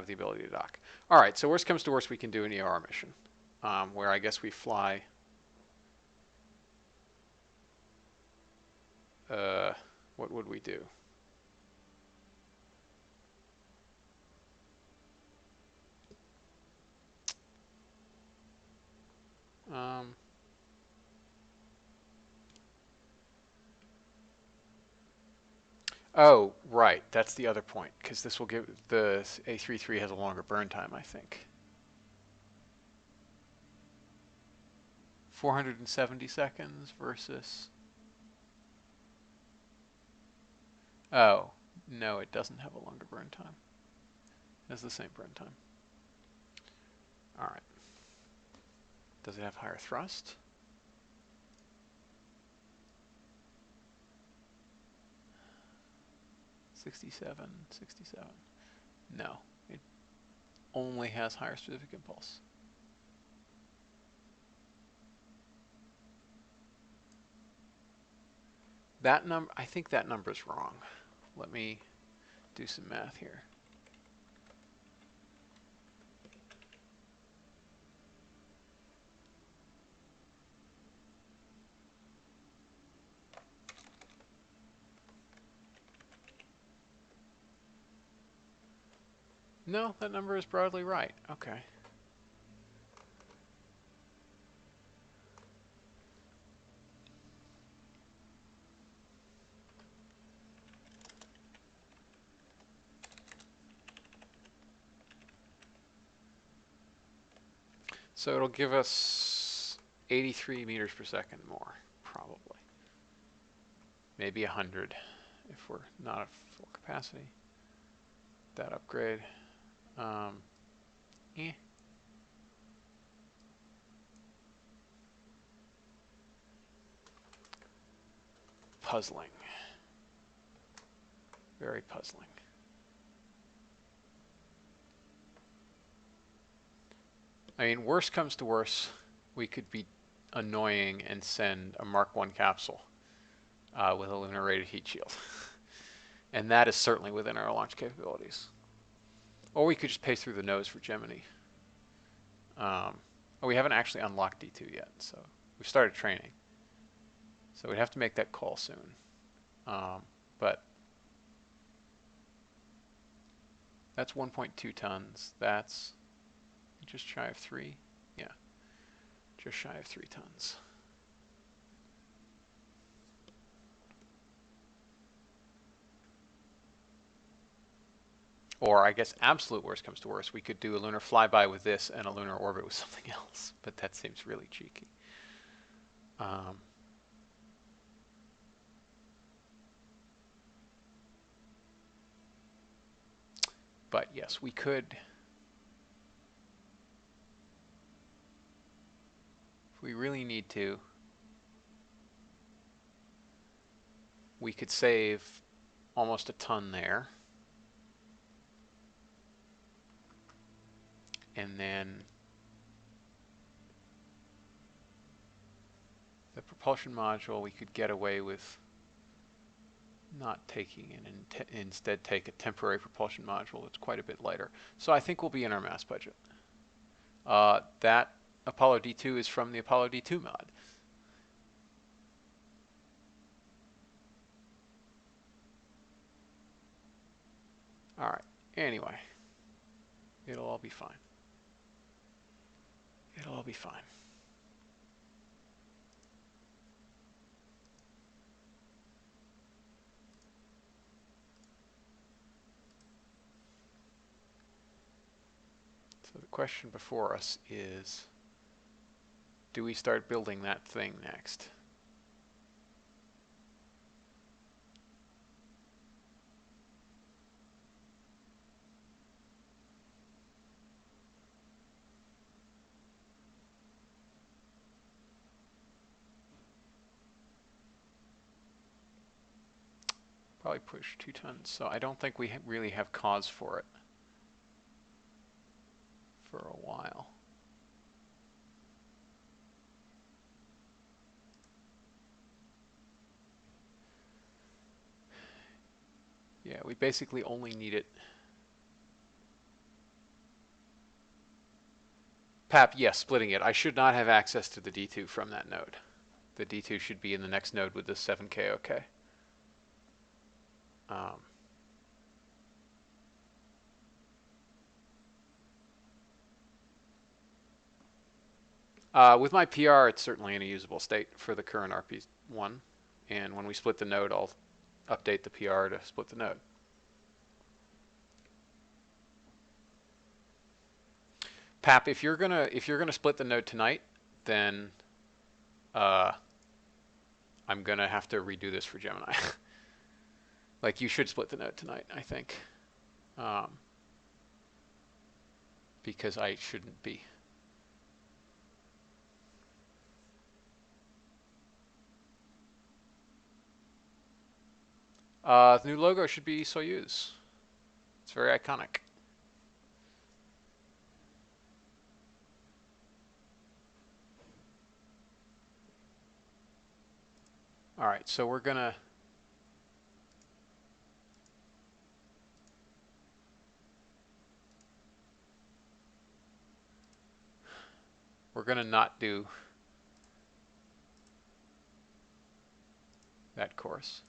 the ability to dock. All right. So worst comes to worst, we can do an EOR mission, where I guess we fly. What would we do? Oh, right. That's the other point, because this will give the A33 has a longer burn time, I think. 470 seconds versus. Oh, no, it doesn't have a longer burn time. It has the same burn time. All right. Does it have higher thrust? $67, $67. No, it only has higher specific impulse. That number, I think that number is wrong. Let me do some math here. No, that number is broadly right. Okay. So it'll give us 83 meters per second more, probably. Maybe 100 if we're not at full capacity. That upgrade. Eh. Puzzling. Very puzzling. I mean, worst comes to worst, we could be annoying and send a Mark 1 capsule with a lunar rated heat shield. And that is certainly within our launch capabilities. Or we could just pay through the nose for Gemini. We haven't actually unlocked D2 yet, so we've started training. So we'd have to make that call soon. But That's 1.2 tons. That's just shy of 3. Yeah, just shy of 3 tons. Or I guess absolute worst comes to worst, we could do a lunar flyby with this and a lunar orbit with something else, but that seems really cheeky. But yes, we could, if we really need to, we could save almost a ton there. And then the propulsion module, we could get away with not taking it and instead take a temporary propulsion module that's quite a bit lighter. So I think we'll be in our mass budget. That Apollo D2 is from the Apollo D2 mod. All right, anyway, it'll all be fine. It'll all be fine. So the question before us is, do we start building that thing next? Probably push 2 tons, so I don't think we really have cause for it for a while. Yeah, we basically only need it. Pap, yes, splitting it. I should not have access to the D2 from that node. The D2 should be in the next node with the 7K OK. With my PR, it's certainly in a usable state for the current RP-1. And when we split the node, I'll update the PR to split the node. Pap, if you're gonna split the node tonight, then I'm gonna have to redo this for Gemini. Like, you should split the node tonight, I think, because I shouldn't be. The new logo should be Soyuz. It's very iconic. All right, so we're gonna not do that course.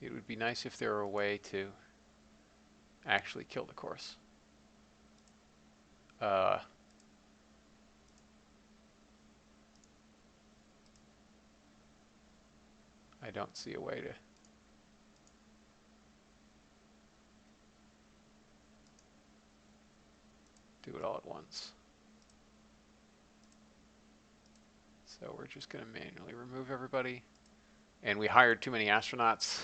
It would be nice if there were a way to actually kill the course. I don't see a way to do it all at once. So we're just going to manually remove everybody. And we hired too many astronauts,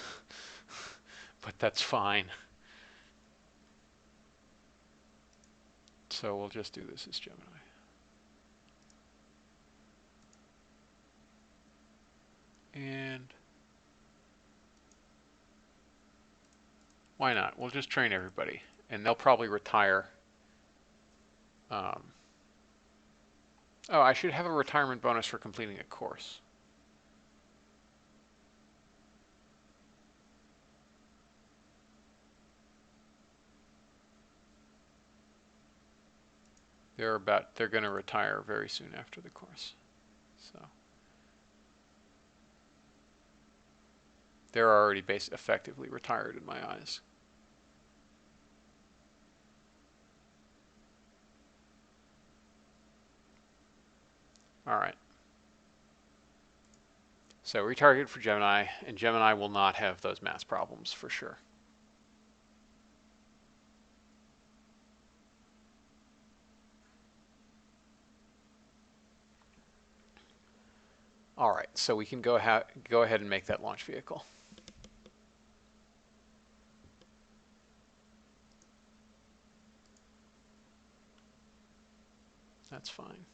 but that's fine. So we'll just do this as Gemini. And why not? We'll just train everybody, and they'll probably retire. Oh, I should have a retirement bonus for completing a course. They're going to retire very soon after the course. So They're already effectively retired in my eyes. All right. So retarget for Gemini, and Gemini will not have those mass problems for sure. All right, so we can go ahead and make that launch vehicle. That's fine.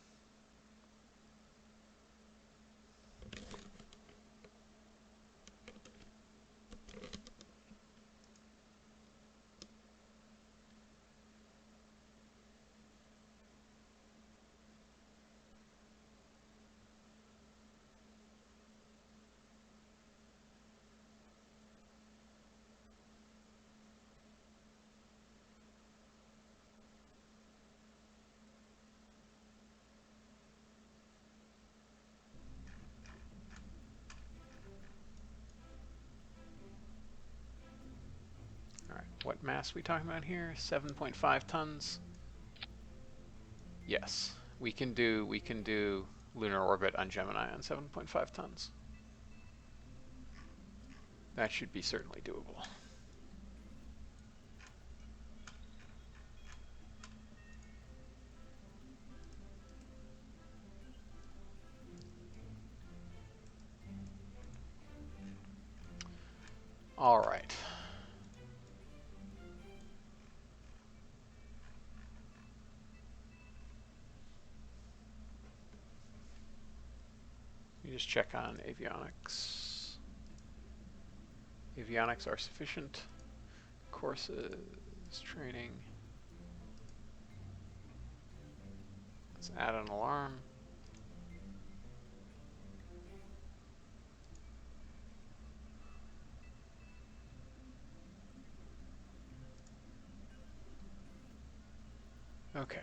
All right, what mass are we talking about here? 7.5 tons. Yes, we can do lunar orbit on Gemini on 7.5 tons. That should be certainly doable. All right. You just check on avionics. Avionics are sufficient. Courses, training. Let's add an alarm. Okay.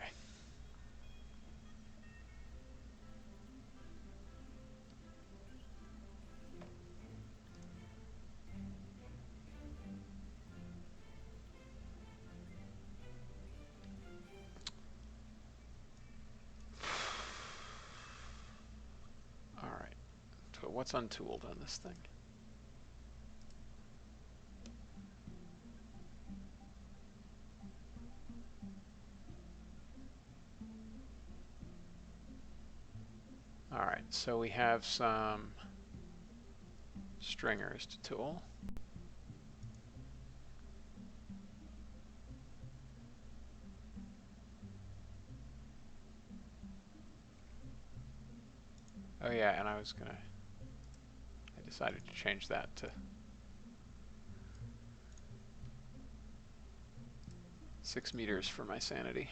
All right. So what's untooled on this thing? All right. So we have some stringers to tool. Oh yeah, and I decided to change that to 6 meters for my sanity.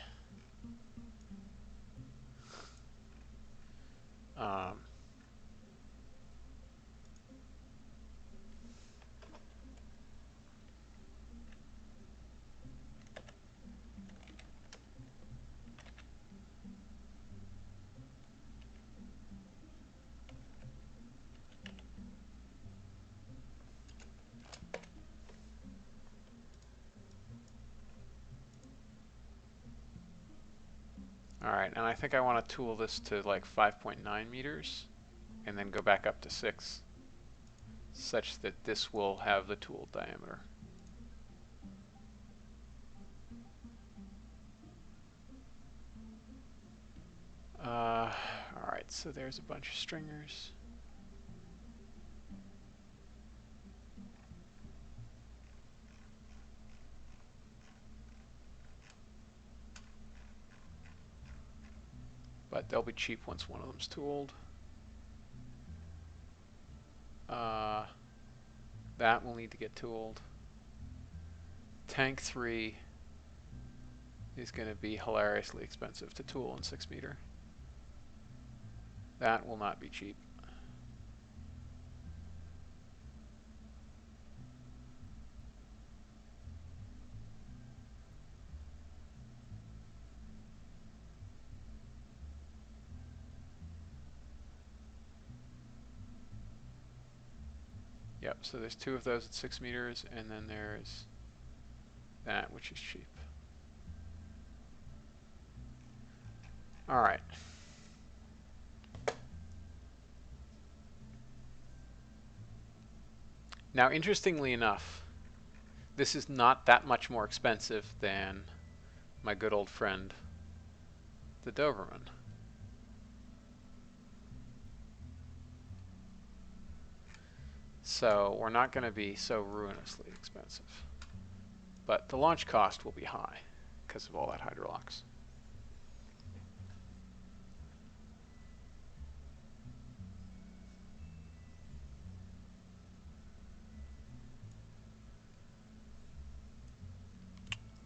All right, and I think I want to tool this to like 5.9 meters and then go back up to 6 such that this will have the tool diameter. All right, so there's a bunch of stringers. But they'll be cheap once one of them's tooled. That will need to get tooled. Tank 3 is going to be hilariously expensive to tool in 6 meter. That will not be cheap. Yep. So there's 2 of those at 6 meters, and then there's that, which is cheap. All right. Now, interestingly enough, this is not that much more expensive than my good old friend, the Doberman. So we're not going to be so ruinously expensive. But the launch cost will be high because of all that hydrolox.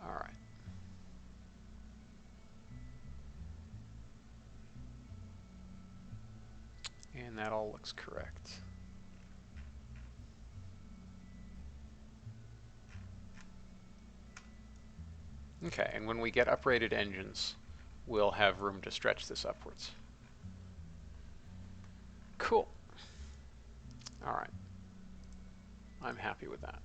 All right. And that all looks correct. Okay, and when we get uprated engines, we'll have room to stretch this upwards. Cool. All right. I'm happy with that.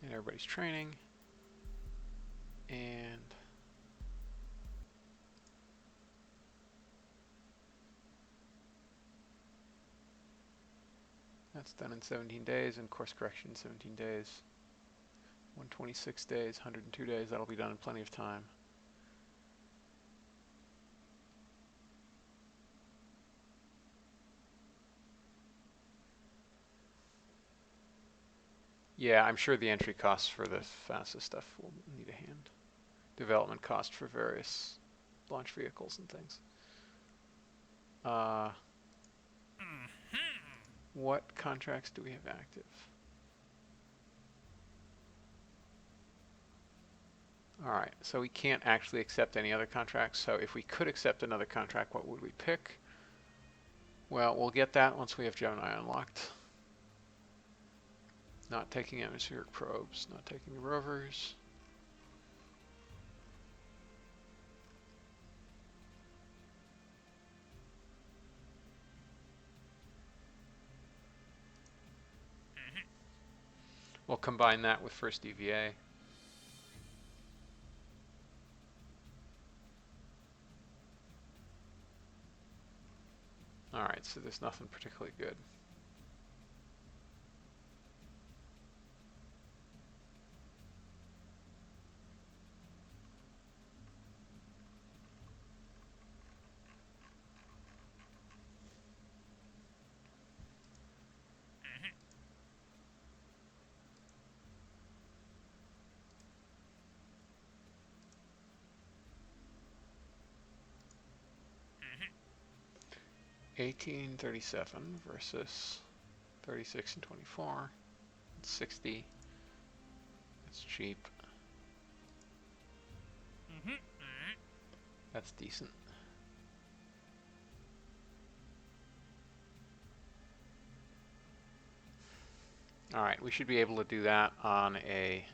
And everybody's training. And that's done in 17 days, and course correction in 17 days. 126 days, 102 days, that'll be done in plenty of time. Yeah, I'm sure the entry costs for the fastest stuff will need a hand. Development cost for various launch vehicles and things. What contracts do we have active? All right, so we can't actually accept any other contracts. So if we could accept another contract, what would we pick? Well, we'll get that once we have Gemini unlocked. Not taking atmospheric probes, not taking the rovers. We'll combine that with first EVA. All right, so there's nothing particularly good. $18.37 versus 36 and 24. It's 60. That's cheap. That's decent. All right, we should be able to do that on a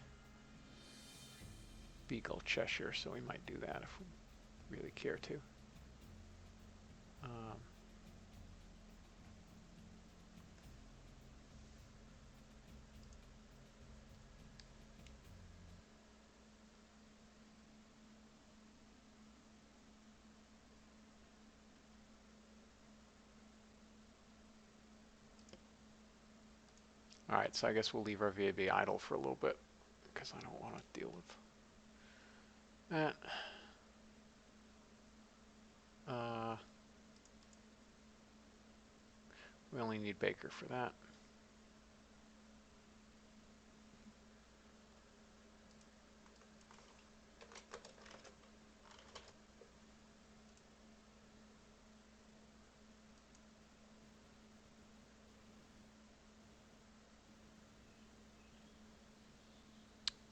Beagle Cheshire, so we might do that if we really care to. All right, so I guess we'll leave our VAB idle for a little bit because I don't want to deal with that. We only need Baker for that.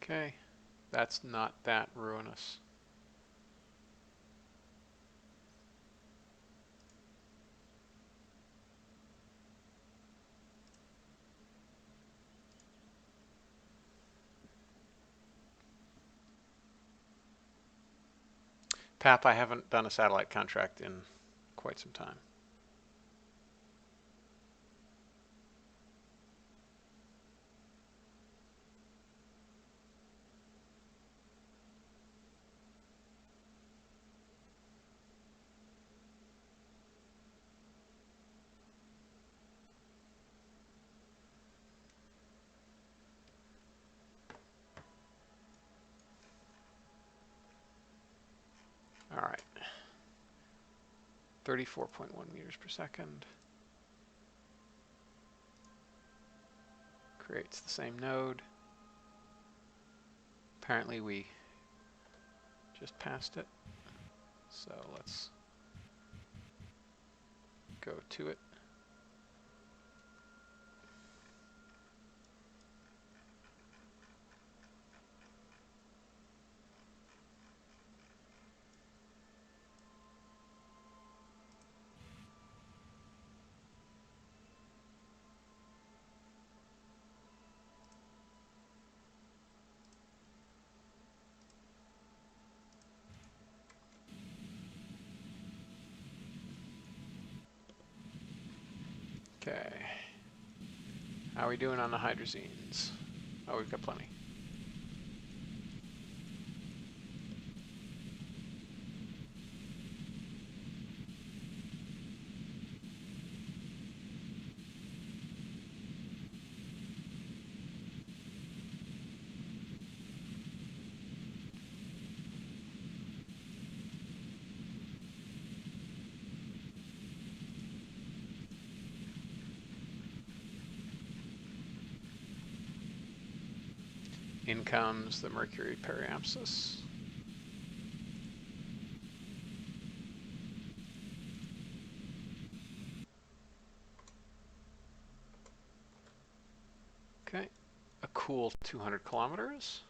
Okay, that's not that ruinous. Pap, I haven't done a satellite contract in quite some time. All right. 34.1 meters per second. Creates the same node. Apparently we just passed it. So let's go to it. Okay. How are we doing on the hydrazines? Oh, we've got plenty. In comes the Mercury periapsis. Okay, a cool 200 kilometers.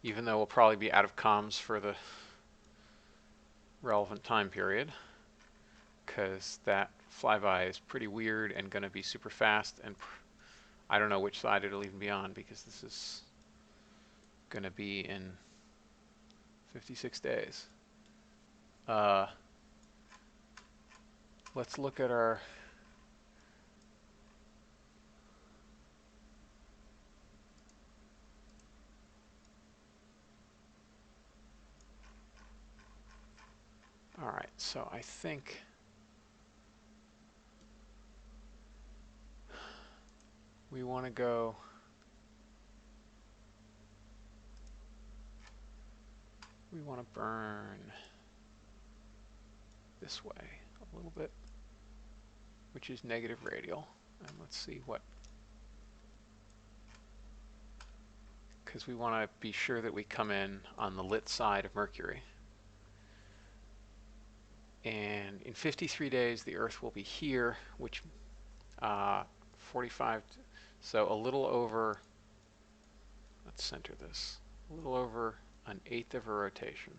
Even though we'll probably be out of comms for the relevant time period, because that flyby is pretty weird and going to be super fast, and I don't know which side it'll even be on, because this is going to be in 56 days. Let's look at our all right, so I think we want to go we want to burn this way a little bit, which is negative radial. And let's see what, because we want to be sure that we come in on the lit side of Mercury. And in 53 days, the Earth will be here, which 45, so a little over, let's center this, a little over an eighth of a rotation.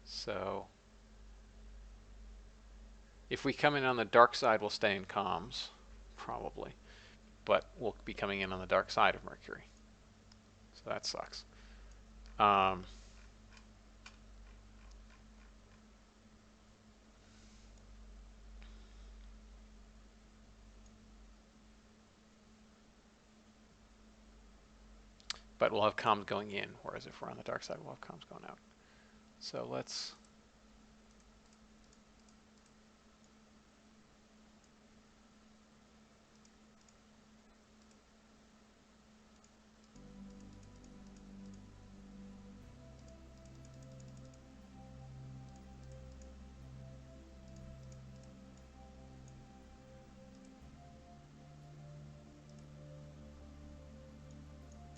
So if we come in on the dark side, we'll stay in comms, probably. But we'll be coming in on the dark side of Mercury. So that sucks. But we'll have comms going in, whereas if we're on the dark side, we'll have comms going out. So let's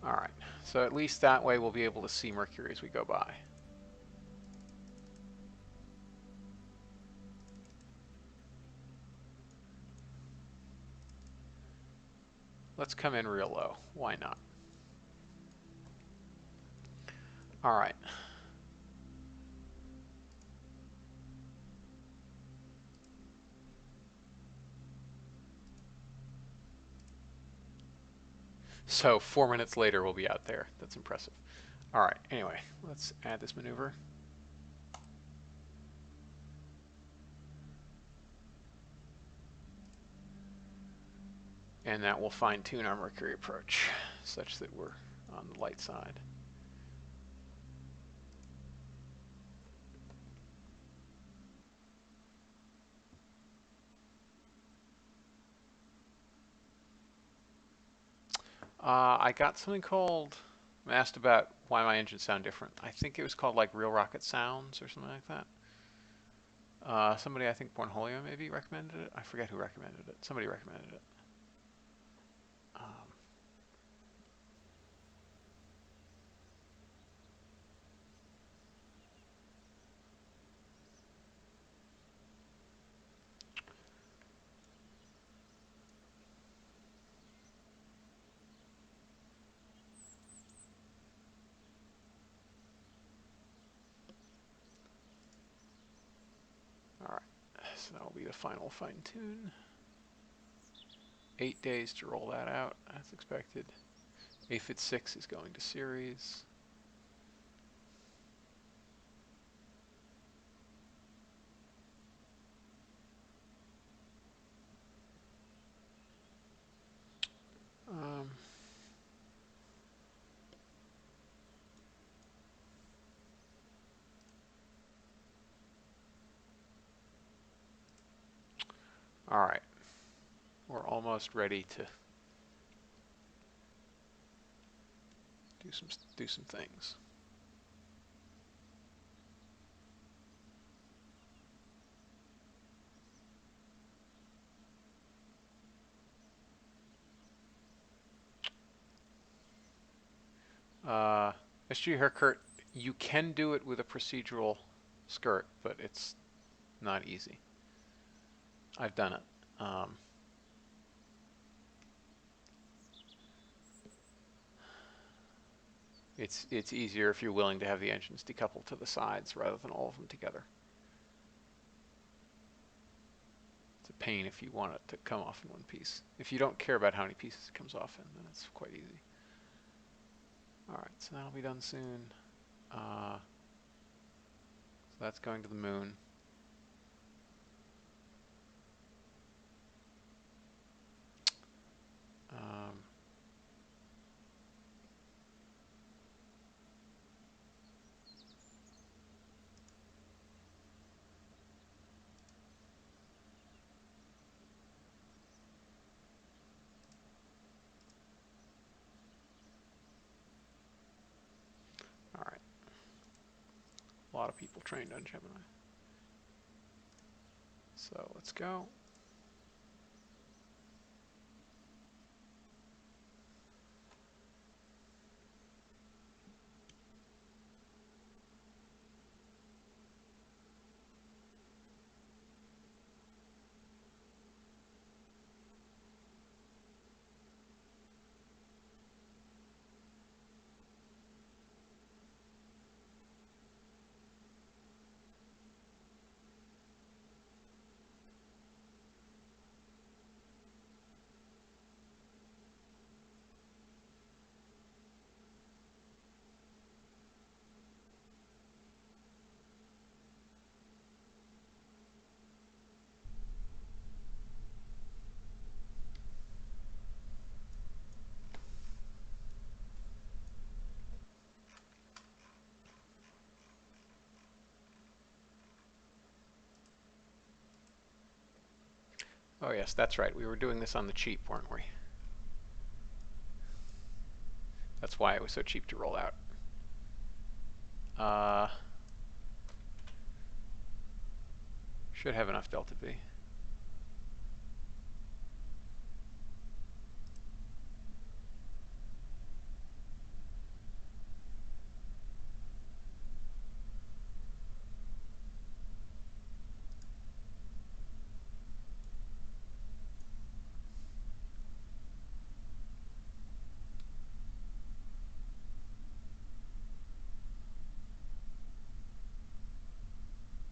all right. So at least that way we'll be able to see Mercury as we go by. Let's come in real low. Why not? All right. So 4 minutes later, we'll be out there. That's impressive. All right, anyway, let's add this maneuver. And that will fine-tune our Mercury approach such that we're on the light side. I got something called, I asked about why my engines sound different. I think it was called like Real Rocket Sounds or something like that. Somebody, I think Bornholio maybe recommended it. I forget who recommended it. Somebody recommended it. All right, so that will be the final fine tune. 8 days to roll that out, as expected. Aphid 6 is going to series. All right, we're almost ready to do some things. SG Herkert, you can do it with a procedural skirt, but it's not easy. I've done it. It's easier if you're willing to have the engines decoupled to the sides rather than all of them together. It's a pain if you want it to come off in one piece. If you don't care about how many pieces it comes off in, then it's quite easy. All right, so that'll be done soon. So that's going to the moon. All right. A lot of people trained on Gemini. So let's go. Oh yes, that's right. We were doing this on the cheap, weren't we? That's why it was so cheap to roll out. Should have enough delta V.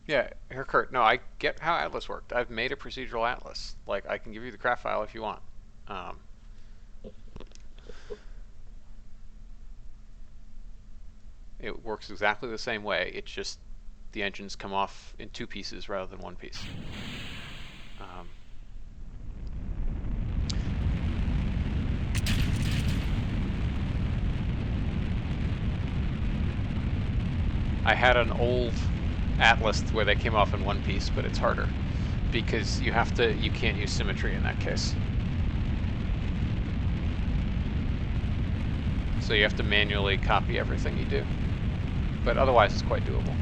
Yeah, Kurt, no, I get how Atlas worked. I've made a procedural Atlas. Like, I can give you the craft file if you want. It works exactly the same way. It's just the engines come off in two pieces rather than one piece. I had an old Atlas where they came off in one piece, but it's harder because you can't use symmetry in that case. So you have to manually copy everything you do. But otherwise it's quite doable.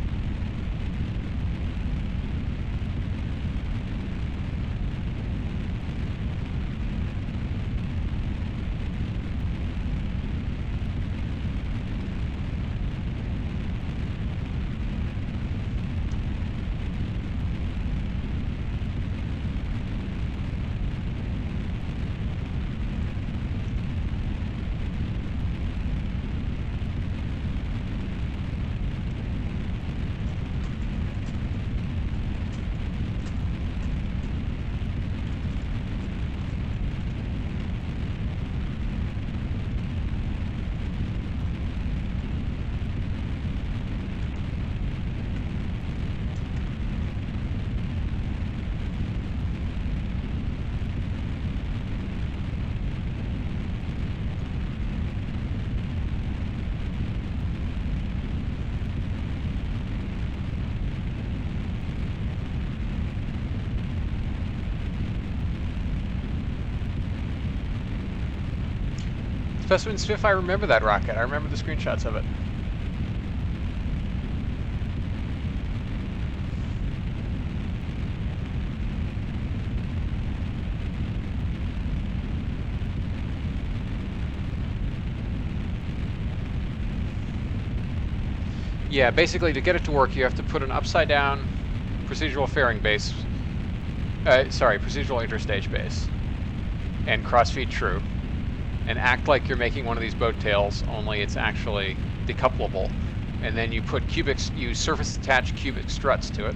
Specimen Spiff, I remember that rocket. I remember the screenshots of it. Yeah, basically to get it to work, you have to put an upside down procedural fairing base, procedural interstage base, and crossfeed true, and act like you're making one of these boat tails, only it's actually decouplable. And then you put you surface attach cubic struts to it.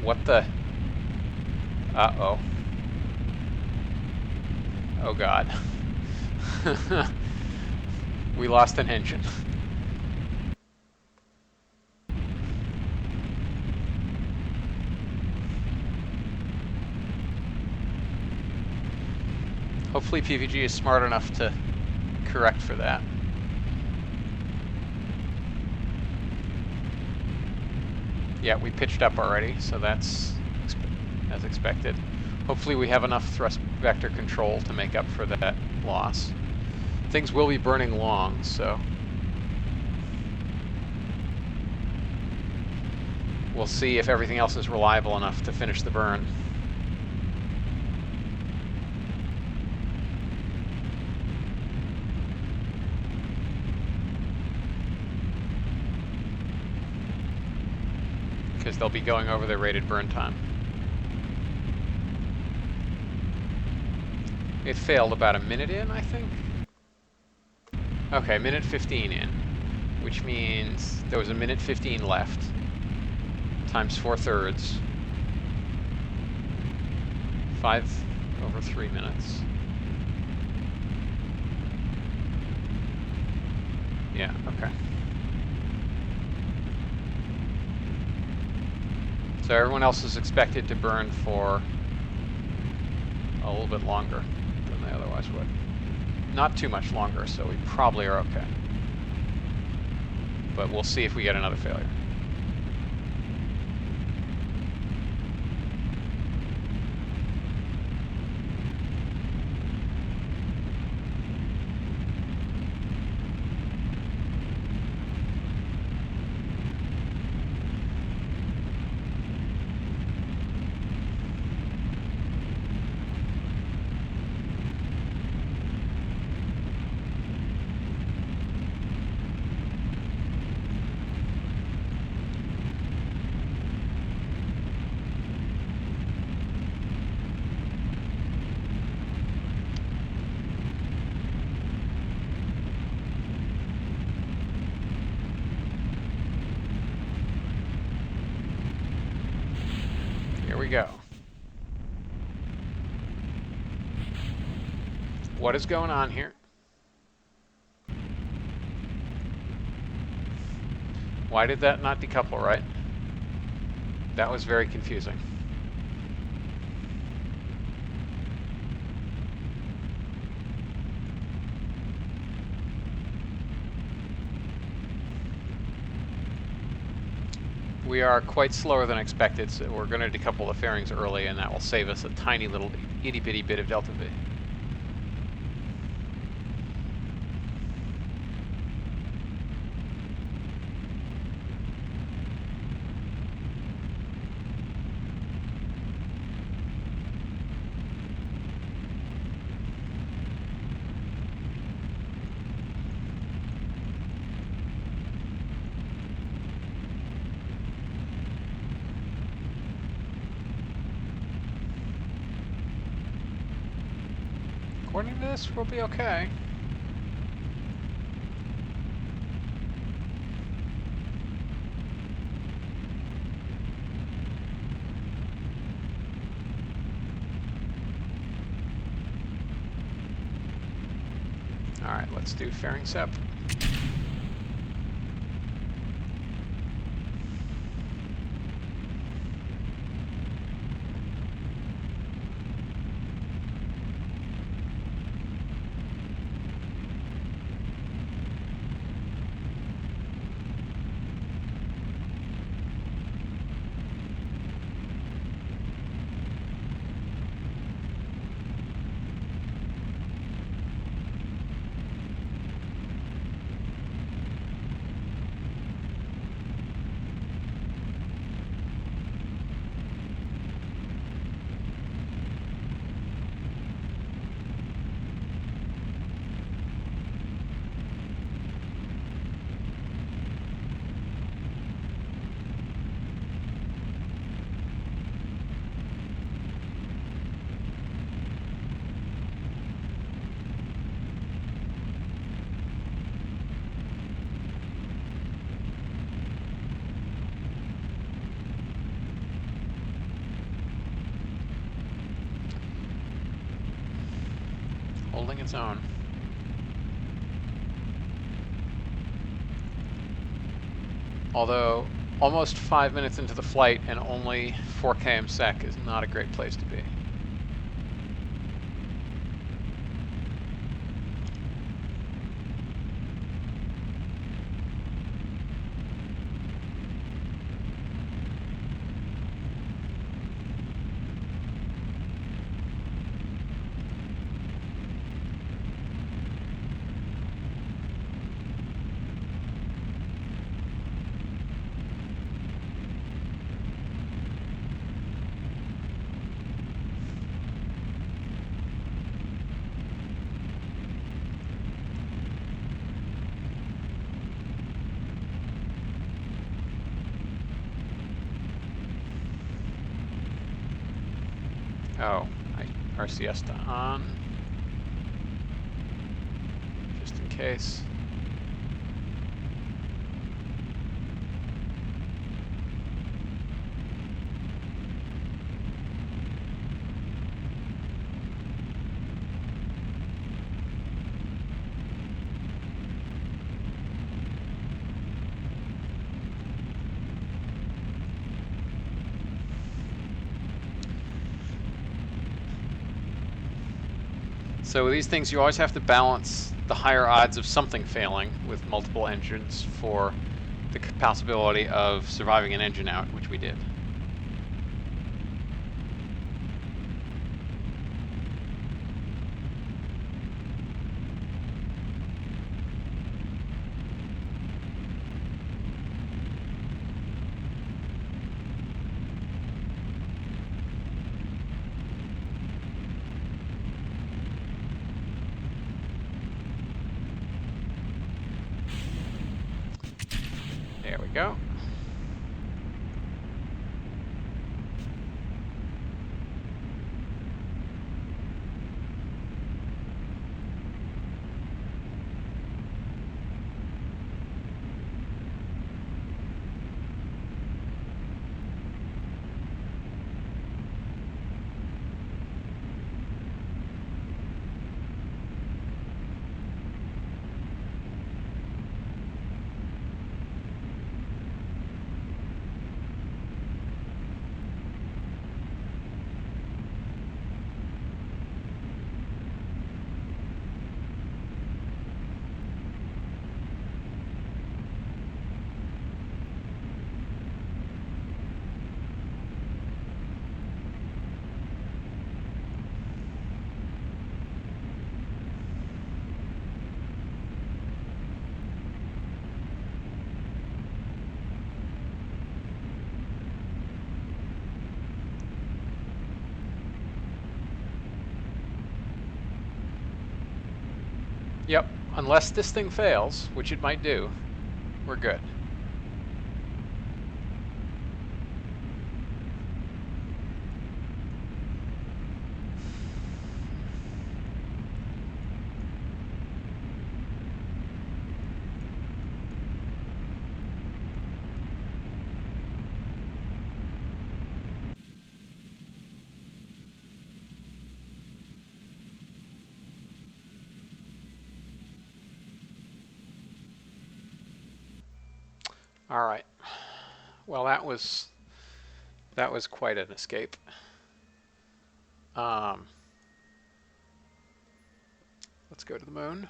What the? Uh-oh. Oh God. We lost an engine. Hopefully PVG is smart enough to correct for that. Yeah, we pitched up already, so that's as expected. Hopefully we have enough thrust vector control to make up for that loss. Things will be burning long, so we'll see if everything else is reliable enough to finish the burn. Because they'll be going over their rated burn time. It failed about a minute in, I think. Okay, minute 15 in, which means there was a minute 15 left, times 4/3, 5/3 minutes. Yeah, okay. So everyone else is expected to burn for a little bit longer than they otherwise would. Not too much longer, so we probably are okay. But we'll see if we get another failure. Here we go. What is going on here? Why did that not decouple right? That was very confusing. We are quite slower than expected, so we're going to decouple the fairings early, and that will save us a tiny little itty-bitty bit of delta V. According to this, we'll be okay. Alright, let's do fairing SEP. Holding its own. Although, almost 5 minutes into the flight and only 4 km sec is not a great place to be. Oh, RCS to on, just in case. So with these things, you always have to balance the higher odds of something failing with multiple engines for the possibility of surviving an engine out, which we did. There we go. Yep, unless this thing fails, which it might do, we're good. All right. Well, that was quite an escape. Let's go to the moon.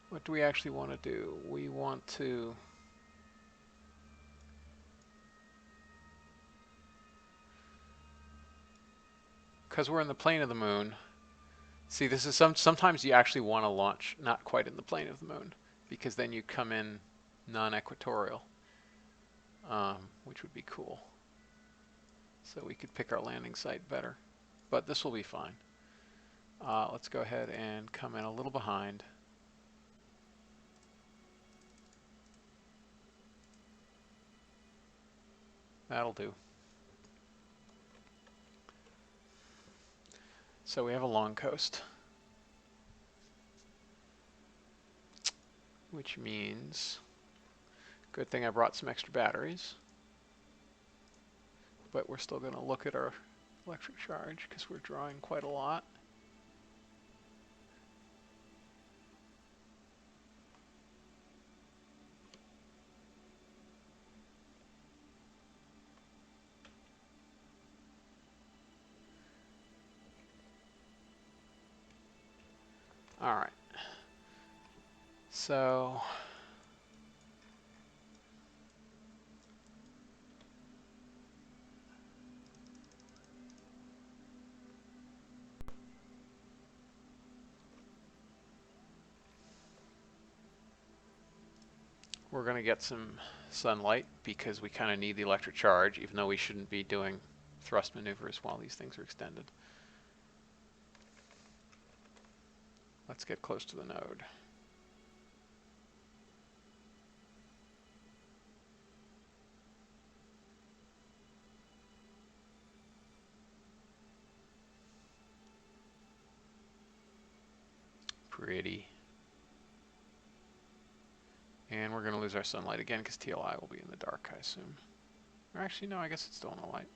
What do we actually want to do? We want to... Because we're in the plane of the moon. See, this is sometimes you actually want to launch not quite in the plane of the moon, because then you come in non-equatorial, which would be cool. So we could pick our landing site better. But this will be fine. Let's go ahead and come in a little behind. That'll do. So we have a long coast, which means, good thing I brought some extra batteries, but we're still going to look at our electric charge because we're drawing quite a lot. All right. So we're going to get some sunlight because we kind of need the electric charge, even though we shouldn't be doing thrust maneuvers while these things are extended. Let's get close to the node. Pretty. And we're going to lose our sunlight again because TLI will be in the dark, I assume. Or actually, no, I guess it's still in the light.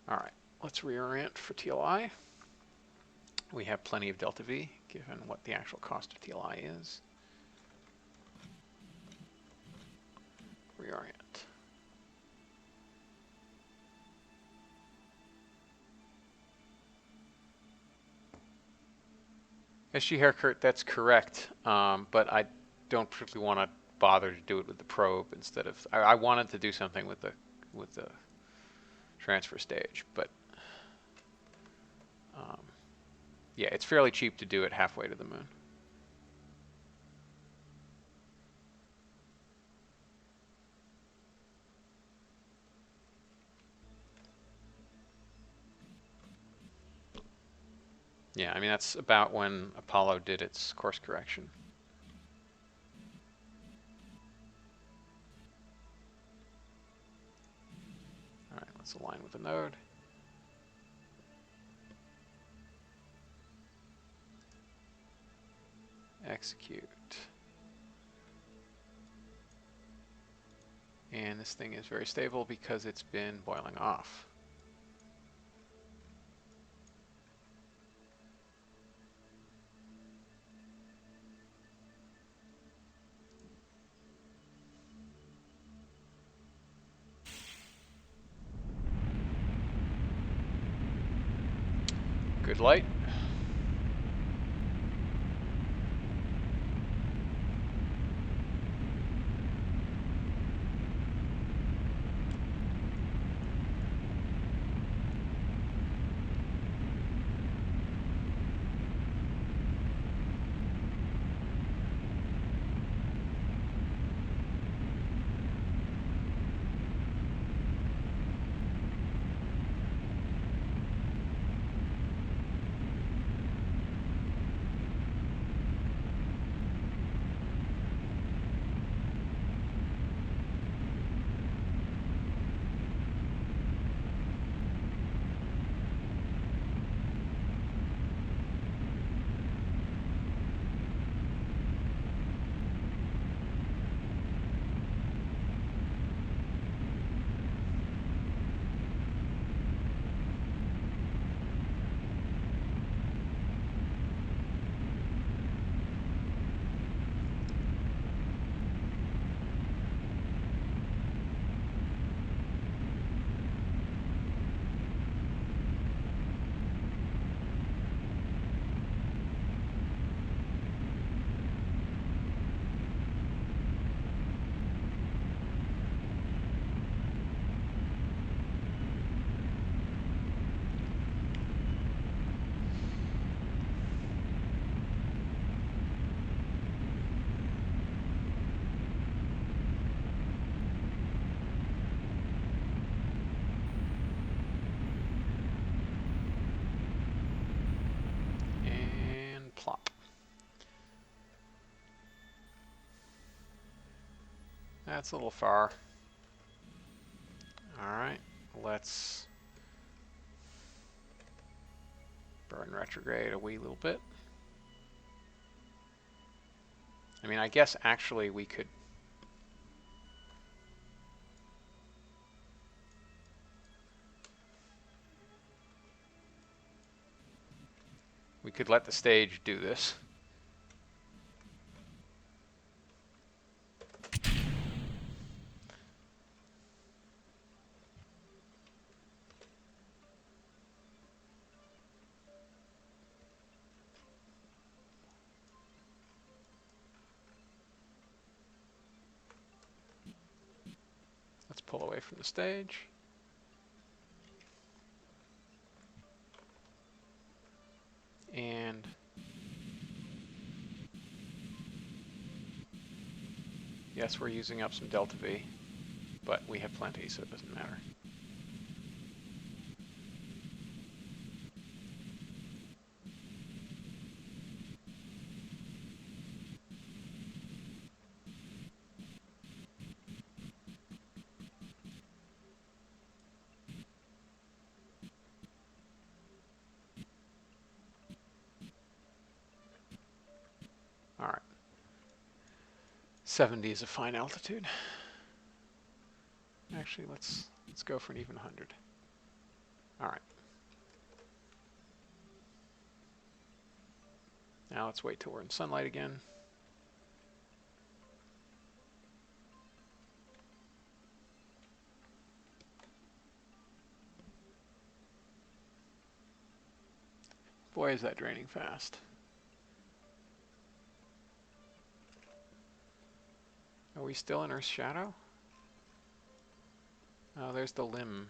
All right, let's reorient for TLI. We have plenty of delta V, given what the actual cost of TLI is. Reorient. SG Haircut, that's correct, but I don't particularly want to bother to do it with the probe instead of. I wanted to do something with the transfer stage, but yeah, it's fairly cheap to do it halfway to the moon. Yeah, I mean, that's about when Apollo did its course correction. All right, let's align with the node. Execute. And this thing is very stable because it's been boiling off. Good light. That's a little far. Alright, let's burn retrograde a wee little bit. I mean, I guess actually we could... We could let the stage do this. Let's pull away from the stage. And yes, we're using up some delta V, but we have plenty, so it doesn't matter. All right. 70 is a fine altitude. Actually, let's go for an even 100. All right. Now let's wait till we're in sunlight again. Boy, is that draining fast. Are we still in Earth's shadow? Oh, there's the limb.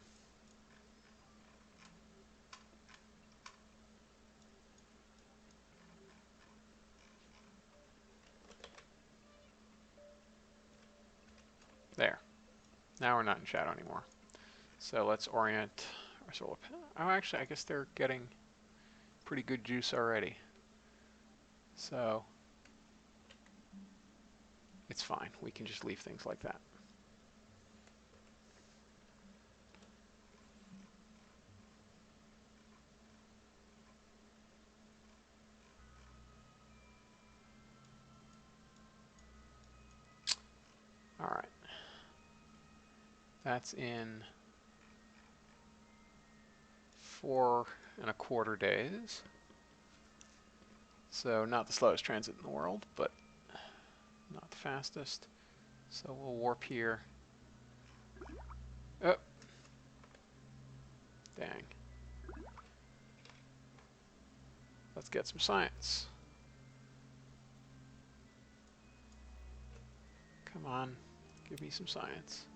There. Now we're not in shadow anymore. So let's orient our solar panel. Oh, actually, I guess they're getting pretty good juice already. So it's fine. We can just leave things like that. All right. That's in 4¼ days. So not the slowest transit in the world, but not the fastest. So we'll warp here. Oh. Dang. Let's get some science. Come on, give me some science.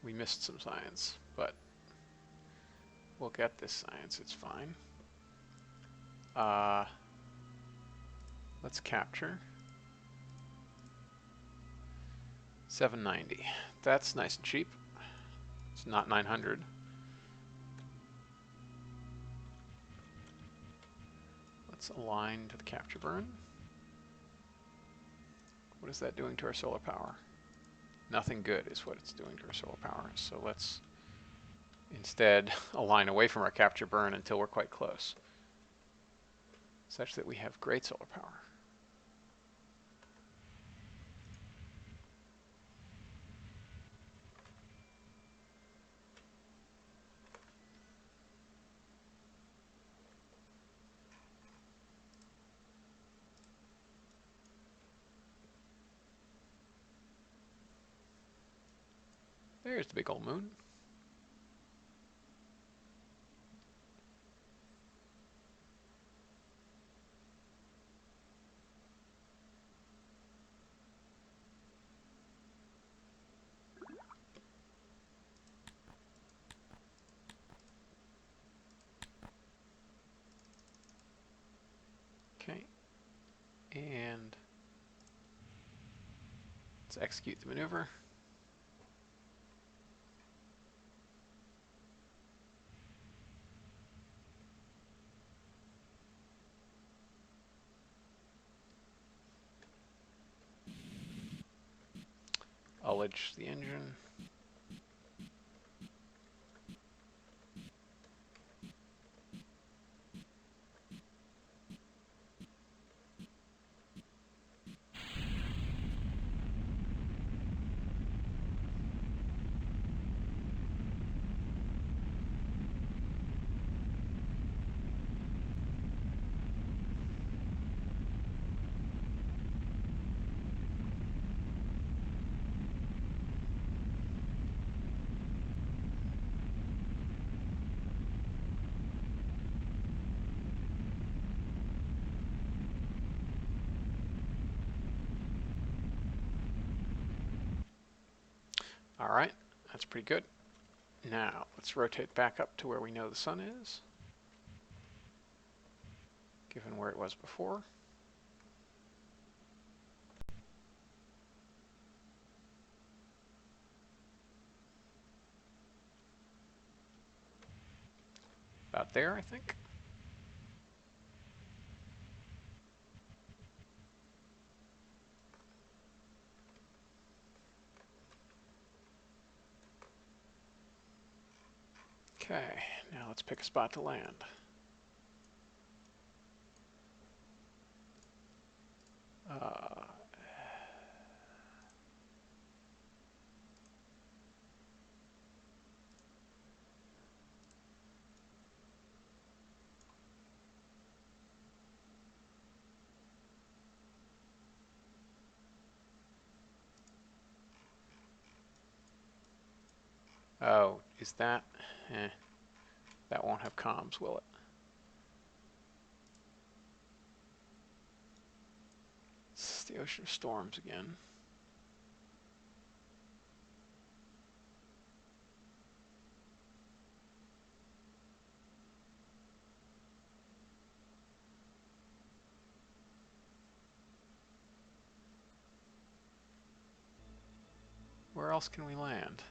We missed some science, but we'll get this science, it's fine. Let's capture. 790. That's nice and cheap. It's not 900. Let's align to the capture burn. What is that doing to our solar power? Nothing good is what it's doing to our solar power. So let's instead align away from our capture burn until we're quite close, such that we have great solar power. There's the big old moon. Okay, and let's execute the maneuver. ullage the engine. All right, that's pretty good. Now, let's rotate back up to where we know the sun is, given where it was before. About there, I think. Okay, now let's pick a spot to land. Oh, is that? That won't have comms, will it? It's the ocean of storms again. Where else can we land?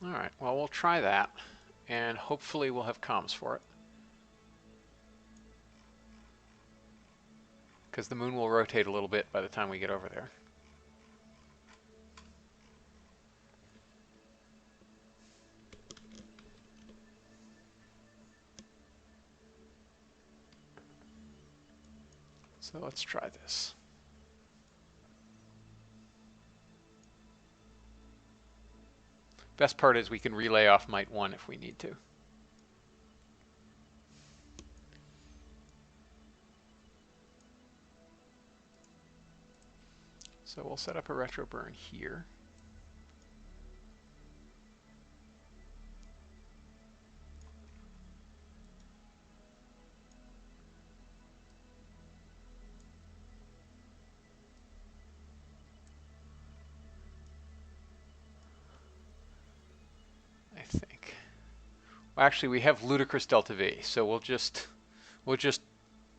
All right, well, we'll try that, and hopefully we'll have comms for it. Because the moon will rotate a little bit by the time we get over there. So let's try this. Best part is we can relay off Might 1 if we need to. So we'll set up a retro burn here. I think. Well, actually, we have ludicrous delta V, so we'll just,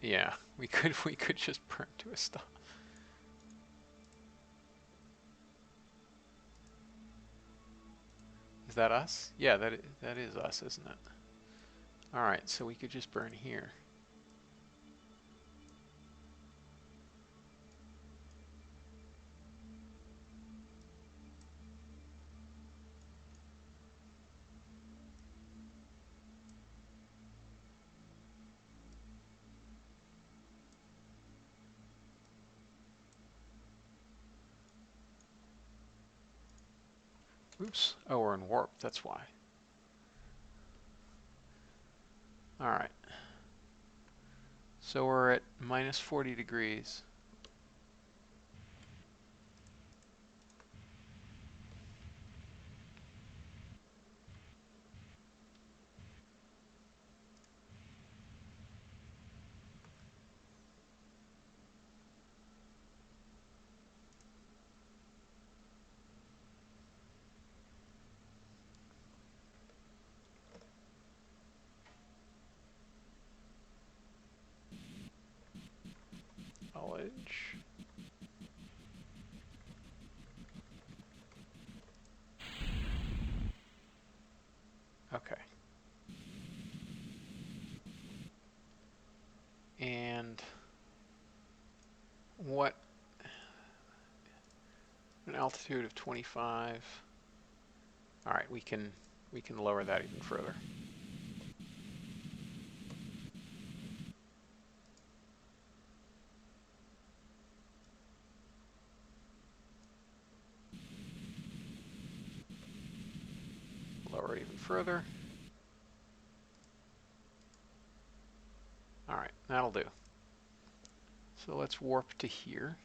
yeah, we could just burn to a stop. Is that us? Yeah, that is us, isn't it? All right, so we could just burn here. Oops. Oh, we're in warp. That's why. All right. So we're at minus 40 degrees. Knowledge. Okay. And what, an altitude of 25. All right, we can lower that even further. Lower it even further. All right, that'll do. So let's warp to here.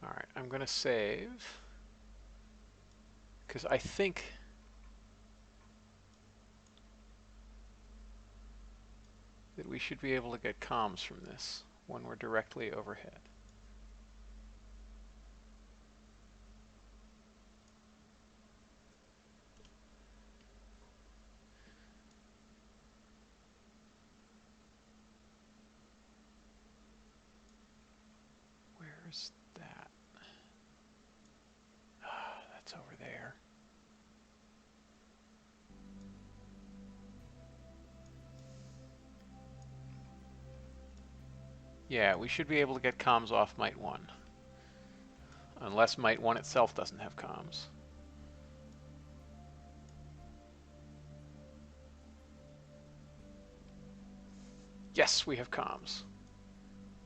All right, I'm going to save because I think that we should be able to get comms from this when we're directly overhead. Where's that? That's over there. Yeah, we should be able to get comms off Mite 1. Unless Mite 1 itself doesn't have comms. Yes, we have comms.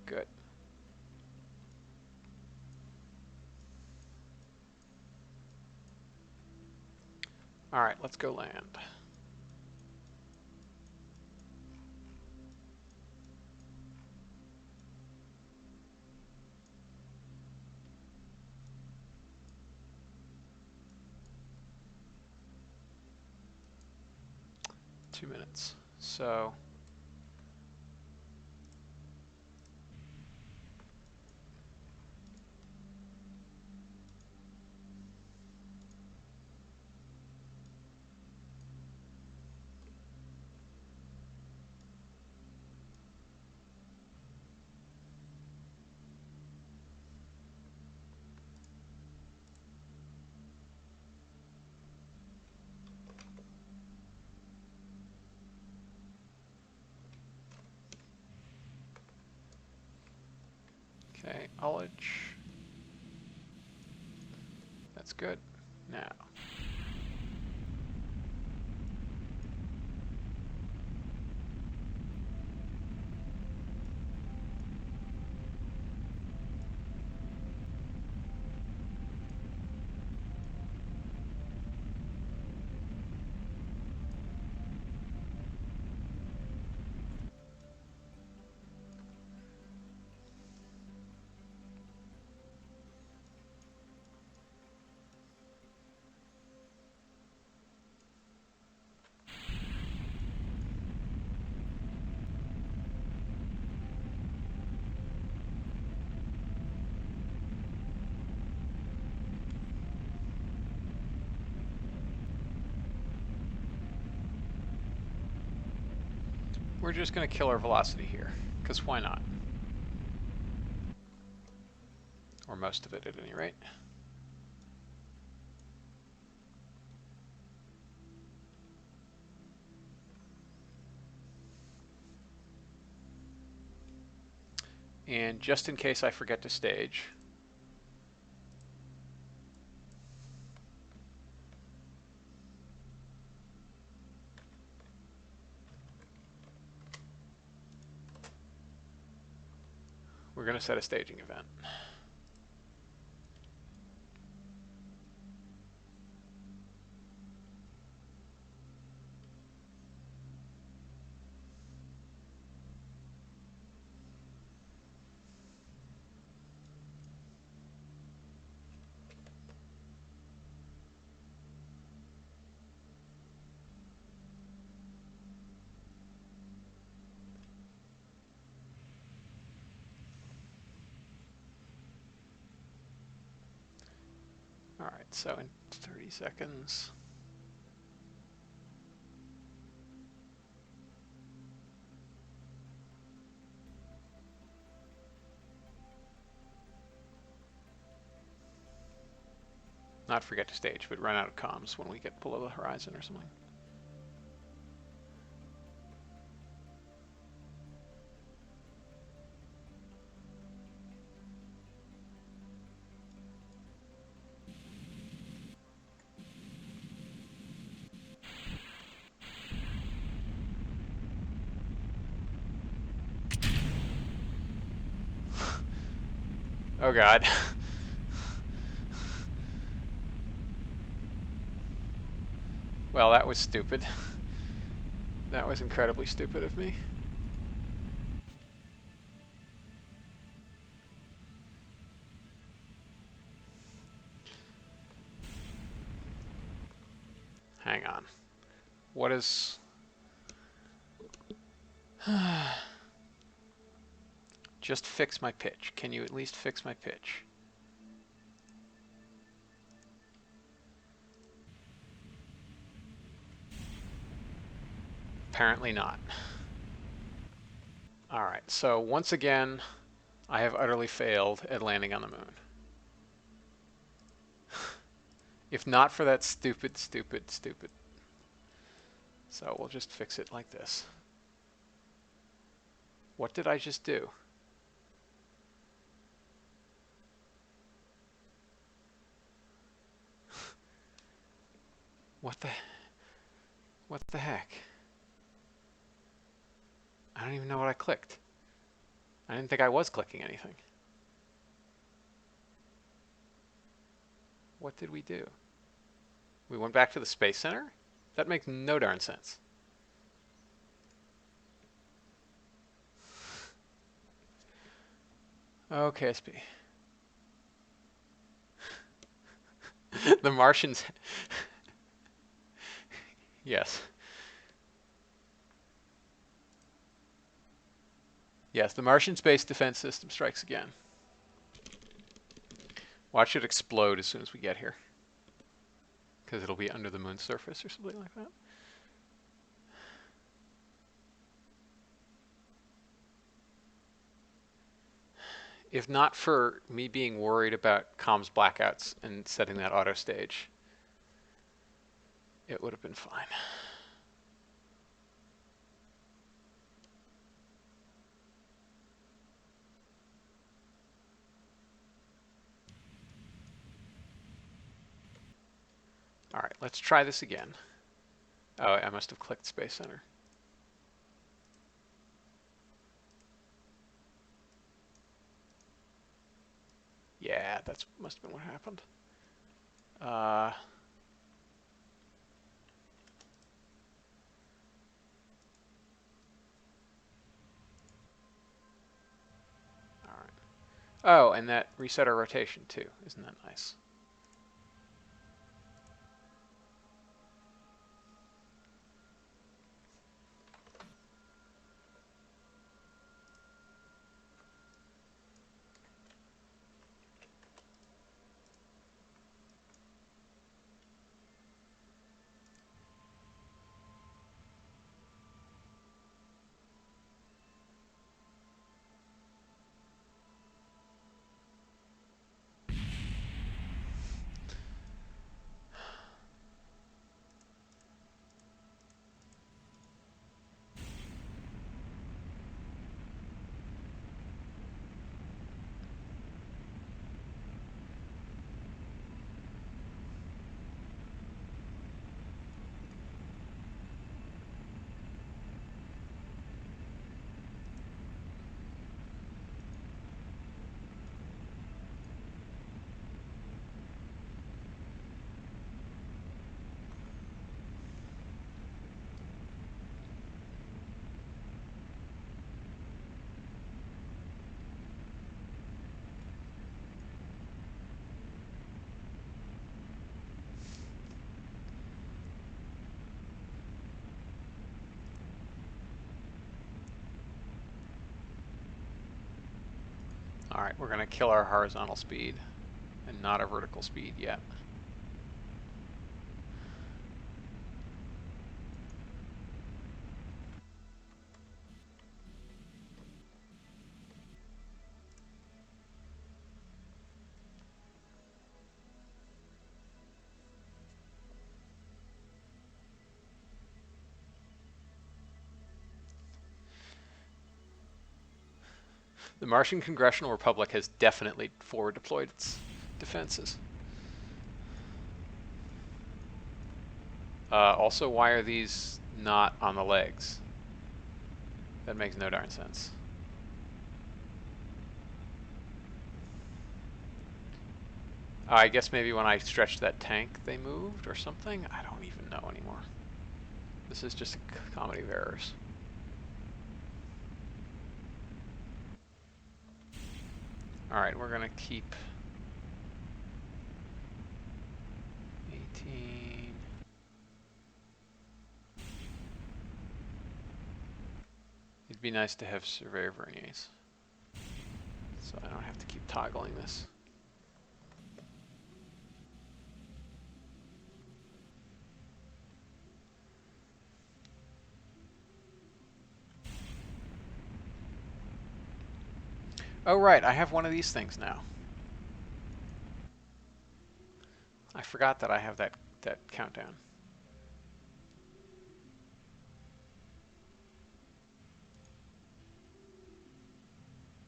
Good. All right, let's go land. Two minutes. So okay, ullage. That's good. Now, we're just going to kill our velocity here, because why not? Or most of it, at any rate. And just in case I forget to stage, we're going to set a staging event. Alright, so in 30 seconds. Not forget to stage, but run out of comms when we get below the horizon or something. Oh god. Well, that was stupid. That was incredibly stupid of me. Hang on. What is... Just fix my pitch. Can you at least fix my pitch? Apparently not. Alright, so once again, I have utterly failed at landing on the moon. If not for that stupid. So we'll just fix it like this. What did I just do? What the heck? I don't even know what I clicked. I didn't think I was clicking anything. What did we do? We went back to the Space Center? That makes no darn sense. Okay, SP. The Martians... Yes. Yes, the Martian Space Defense System strikes again. Watch it explode as soon as we get here. Because it'll be under the moon's surface or something like that. If not for me being worried about comms blackouts and setting that auto stage, it would have been fine. All right, let's try this again. Oh, I must have clicked Space Center. Yeah, that must have been what happened. All right. Oh, and that reset our rotation too. Isn't that nice? All right, we're going to kill our horizontal speed and not our vertical speed yet. The Martian Congressional Republic has definitely forward deployed its defenses. Also, why are these not on the legs? That makes no darn sense. I guess maybe when I stretched that tank they moved or something? I don't even know anymore. This is just a comedy of errors. Alright, we're gonna keep 18. It'd be nice to have Surveyor Verniers, so I don't have to keep toggling this. Oh right, I have one of these things now. I forgot that I have that countdown.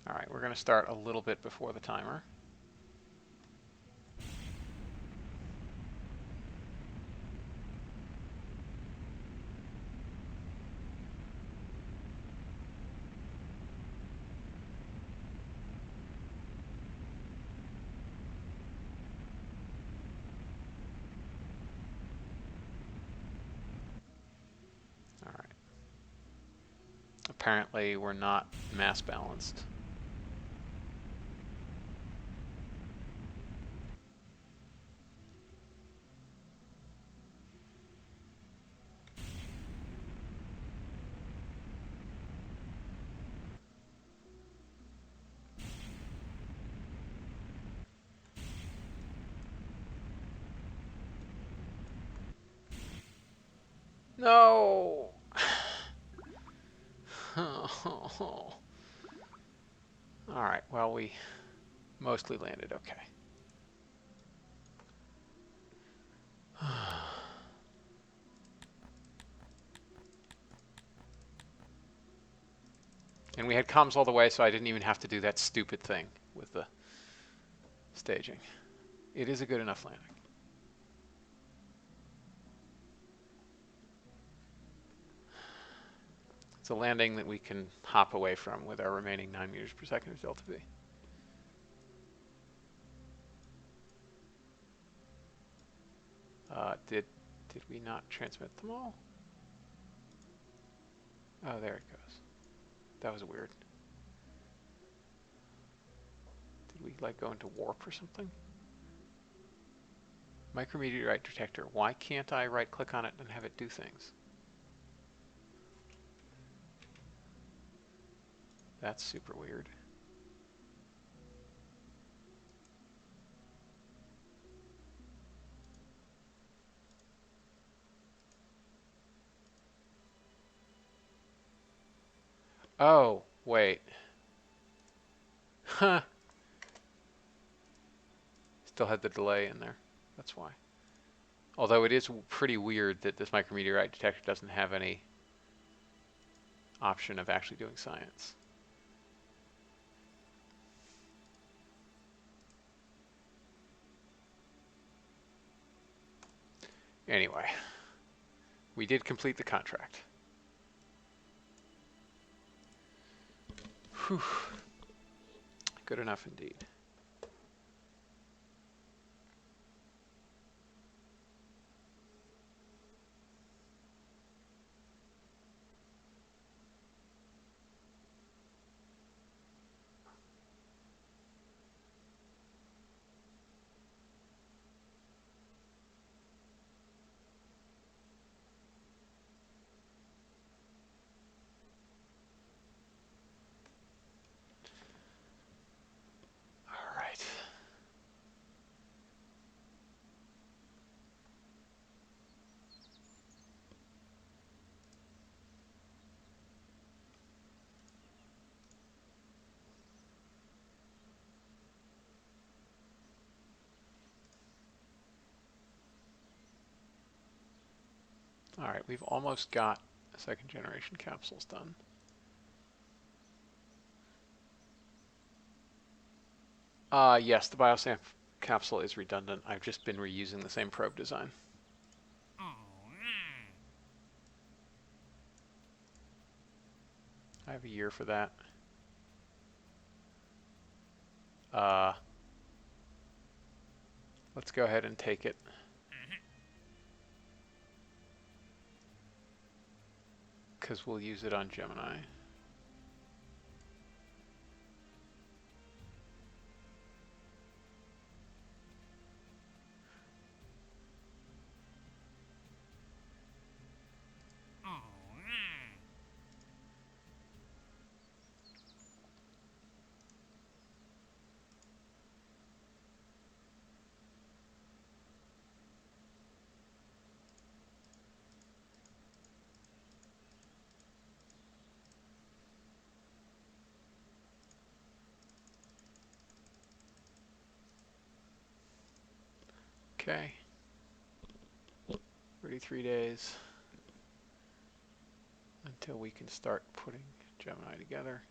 Alright, we're going to start a little bit before the timer. Alright. Apparently we're not mass balanced. No! Alright, well, we mostly landed okay. And we had comms all the way, so I didn't even have to do that stupid thing with the staging. It is a good enough landing. It's a landing that we can hop away from with our remaining 9 meters per second of delta V. Did we not transmit them all? Oh, there it goes. That was weird. Did we like go into warp or something? Micrometeorite detector. Why can't I right click on it and have it do things? That's super weird. Oh, wait. Huh. Still had the delay in there. That's why. Although it is pretty weird that this micrometeorite detector doesn't have any option of actually doing science. Anyway, we did complete the contract. Whew. Good enough indeed. All right. All right, we've almost got second generation capsules done. Yes, the biosam capsule is redundant. I've just been reusing the same probe design. I have a year for that. Let's go ahead and take it. Because we'll use it on Gemini. Okay. 33 days until we can start putting Gemini together.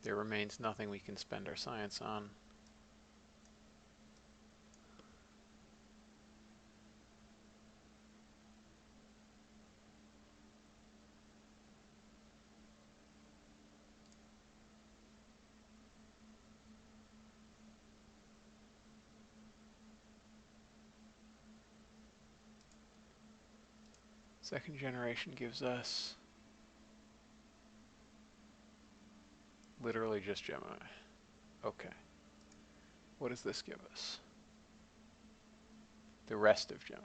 There remains nothing we can spend our science on. Second generation gives us literally just Gemini. Okay. What does this give us? The rest of Gemini.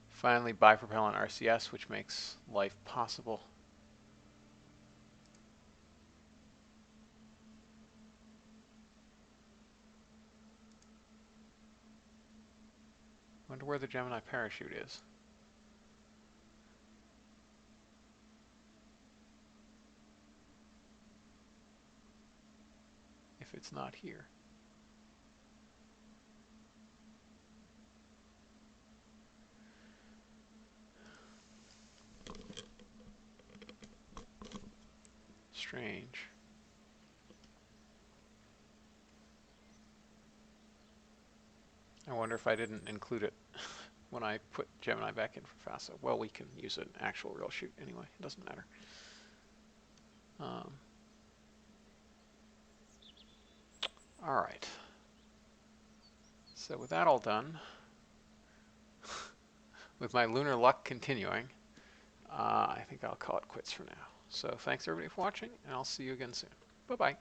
Finally, bipropellant RCS, which makes life possible. Wonder where the Gemini parachute is. If it's not here. Strange. I wonder if I didn't include it when I put Gemini back in for FASA. Well, we can use an actual real chute anyway. It doesn't matter. All right. So with that all done, with my lunar luck continuing, I think I'll call it quits for now. So thanks everybody for watching, and I'll see you again soon. Bye-bye.